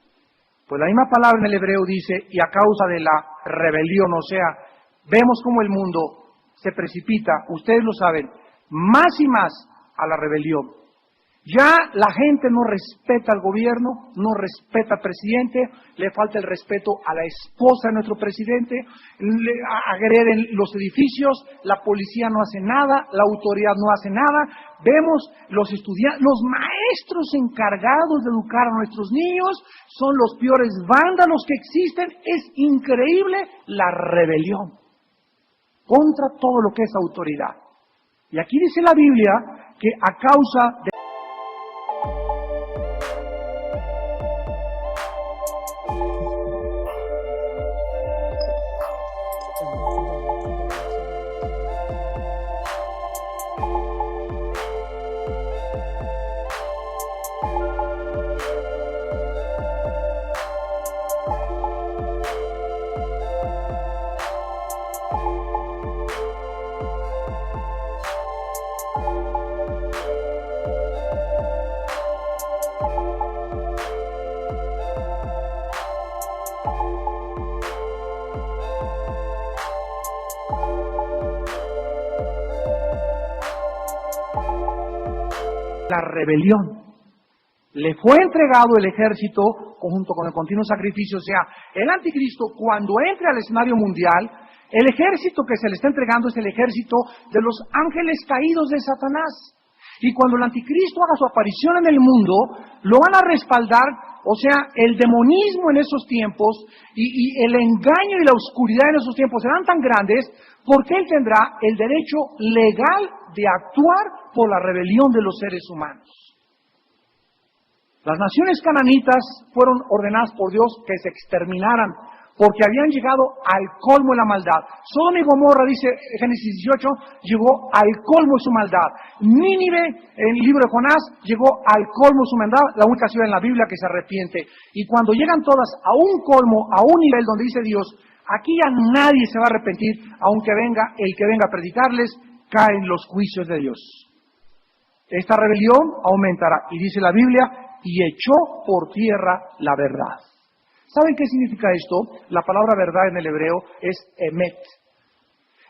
Pues la misma palabra en el hebreo dice, y a causa de la rebelión, o sea, vemos cómo el mundo se precipita, ustedes lo saben, más y más a la rebelión. Ya la gente no respeta al gobierno, no respeta al presidente, le falta el respeto a la esposa de nuestro presidente, le agreden los edificios, la policía no hace nada, la autoridad no hace nada. Vemos los estudiantes, los maestros encargados de educar a nuestros niños son los peores vándalos que existen. Es increíble la rebelión contra todo lo que es autoridad. Y aquí dice la Biblia que a causa de la rebelión. Le fue entregado el ejército junto con el continuo sacrificio. O sea, el anticristo cuando entre al escenario mundial, el ejército que se le está entregando es el ejército de los ángeles caídos de Satanás. Y cuando el anticristo haga su aparición en el mundo, lo van a respaldar, o sea, el demonismo en esos tiempos y el engaño y la oscuridad en esos tiempos serán tan grandes porque él tendrá el derecho legal de actuar por la rebelión de los seres humanos. Las naciones cananitas fueron ordenadas por Dios que se exterminaran, porque habían llegado al colmo de la maldad. Sodoma y Gomorra, dice Génesis 18, llegó al colmo de su maldad. Nínive, en el libro de Jonás, llegó al colmo de su maldad, la única ciudad en la Biblia que se arrepiente. Y cuando llegan todas a un colmo, a un nivel donde dice Dios, aquí ya nadie se va a arrepentir, aunque venga el que venga a predicarles, caen los juicios de Dios. Esta rebelión aumentará, y dice la Biblia, y echó por tierra la verdad. ¿Saben qué significa esto? La palabra verdad en el hebreo es emet.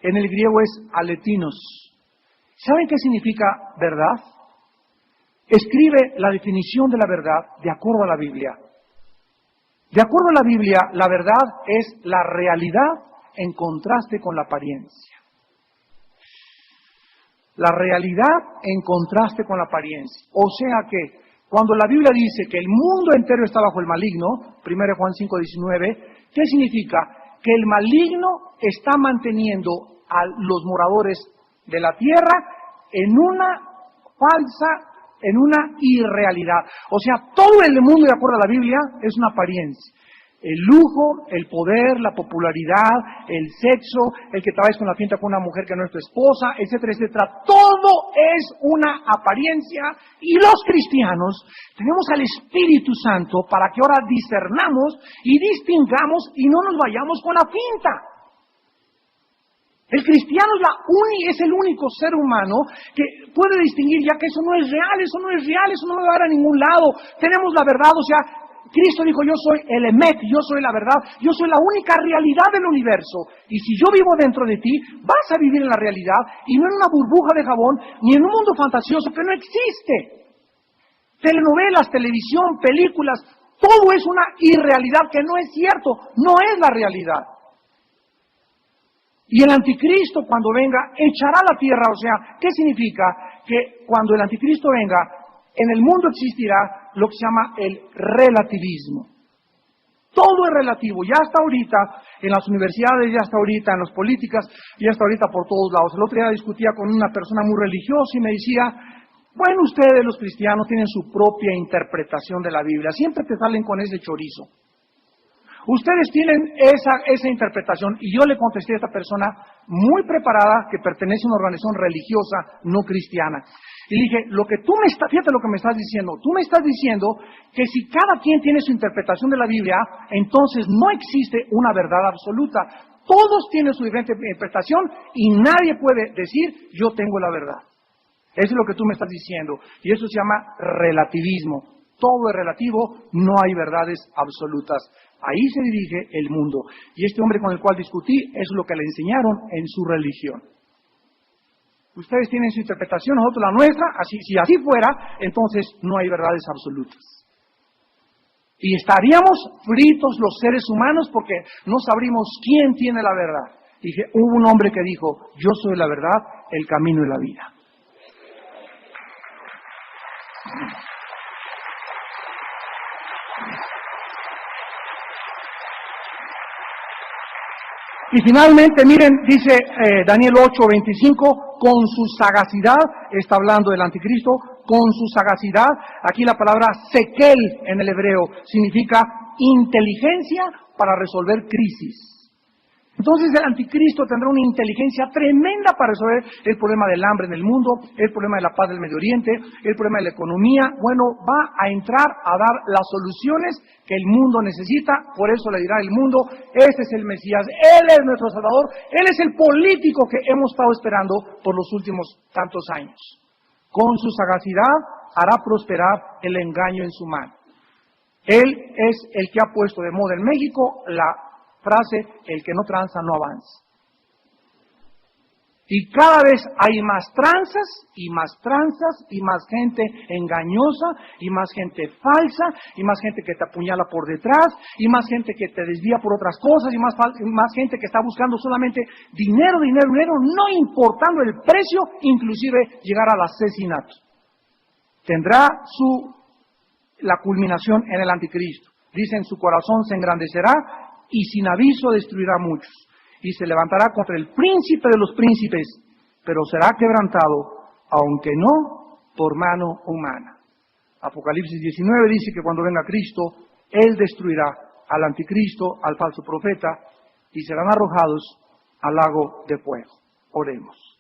En el griego es aletinos. ¿Saben qué significa verdad? Escribe la definición de la verdad de acuerdo a la Biblia. De acuerdo a la Biblia, la verdad es la realidad en contraste con la apariencia. La realidad en contraste con la apariencia. O sea que cuando la Biblia dice que el mundo entero está bajo el maligno, 1 Juan 5:19, ¿qué significa? Que el maligno está manteniendo a los moradores de la tierra en una irrealidad. O sea, todo el mundo, de acuerdo a la Biblia, es una apariencia. El lujo, el poder, la popularidad, el sexo, el que trabajes con la fiesta con una mujer que no es tu esposa, etcétera, etcétera. Todo es una apariencia y los cristianos tenemos al Espíritu Santo para que ahora discernamos y distingamos y no nos vayamos con la finta. El cristiano es el único ser humano que puede distinguir ya que eso no es real, eso no es real, eso no me va a dar a ningún lado. Tenemos la verdad, o sea, Cristo dijo, yo soy el emet, yo soy la verdad, yo soy la única realidad del universo. Y si yo vivo dentro de ti, vas a vivir en la realidad y no en una burbuja de jabón, ni en un mundo fantasioso que no existe. Telenovelas, televisión, películas, todo es una irrealidad que no es cierto, no es la realidad. Y el anticristo cuando venga echará la tierra, o sea, ¿qué significa? Que cuando el anticristo venga, en el mundo existirá lo que se llama el relativismo. Todo es relativo, ya hasta ahorita, en las universidades, ya hasta ahorita, en las políticas, ya hasta ahorita por todos lados. El otro día discutía con una persona muy religiosa y me decía, bueno, ustedes los cristianos tienen su propia interpretación de la Biblia, siempre te salen con ese chorizo. Ustedes tienen esa interpretación, y yo le contesté a esta persona muy preparada, que pertenece a una organización religiosa no cristiana. Y le dije, fíjate lo que me estás diciendo, tú me estás diciendo que si cada quien tiene su interpretación de la Biblia, entonces no existe una verdad absoluta. Todos tienen su diferente interpretación y nadie puede decir, yo tengo la verdad. Eso es lo que tú me estás diciendo, y eso se llama relativismo. Todo es relativo, no hay verdades absolutas. Ahí se dirige el mundo. Y este hombre con el cual discutí es lo que le enseñaron en su religión. Ustedes tienen su interpretación, nosotros la nuestra. Si así fuera, entonces no hay verdades absolutas. Y estaríamos fritos los seres humanos porque no sabríamos quién tiene la verdad. Dije, hubo un hombre que dijo, yo soy la verdad, el camino y la vida. Y finalmente, miren, dice Daniel 8:25, con su sagacidad, está hablando del anticristo, con su sagacidad, aquí la palabra sekel en el hebreo significa inteligencia para resolver crisis. Entonces el anticristo tendrá una inteligencia tremenda para resolver el problema del hambre en el mundo, el problema de la paz del Medio Oriente, el problema de la economía. Bueno, va a entrar a dar las soluciones que el mundo necesita, por eso le dirá el mundo, ese es el Mesías, Él es nuestro Salvador, Él es el político que hemos estado esperando por los últimos tantos años. Con su sagacidad hará prosperar el engaño en su mano. Él es el que ha puesto de moda en México la frase, el que no tranza no avanza. Y cada vez hay más tranzas y más gente engañosa y más gente falsa y más gente que te apuñala por detrás y más gente que te desvía por otras cosas y más gente que está buscando solamente dinero, no importando el precio, inclusive llegar al asesinato. Tendrá la culminación en el anticristo. Dice, en su corazón se engrandecerá y sin aviso destruirá a muchos. Y se levantará contra el príncipe de los príncipes, pero será quebrantado, aunque no por mano humana. Apocalipsis 19 dice que cuando venga Cristo, Él destruirá al anticristo, al falso profeta, y serán arrojados al lago de fuego. Oremos.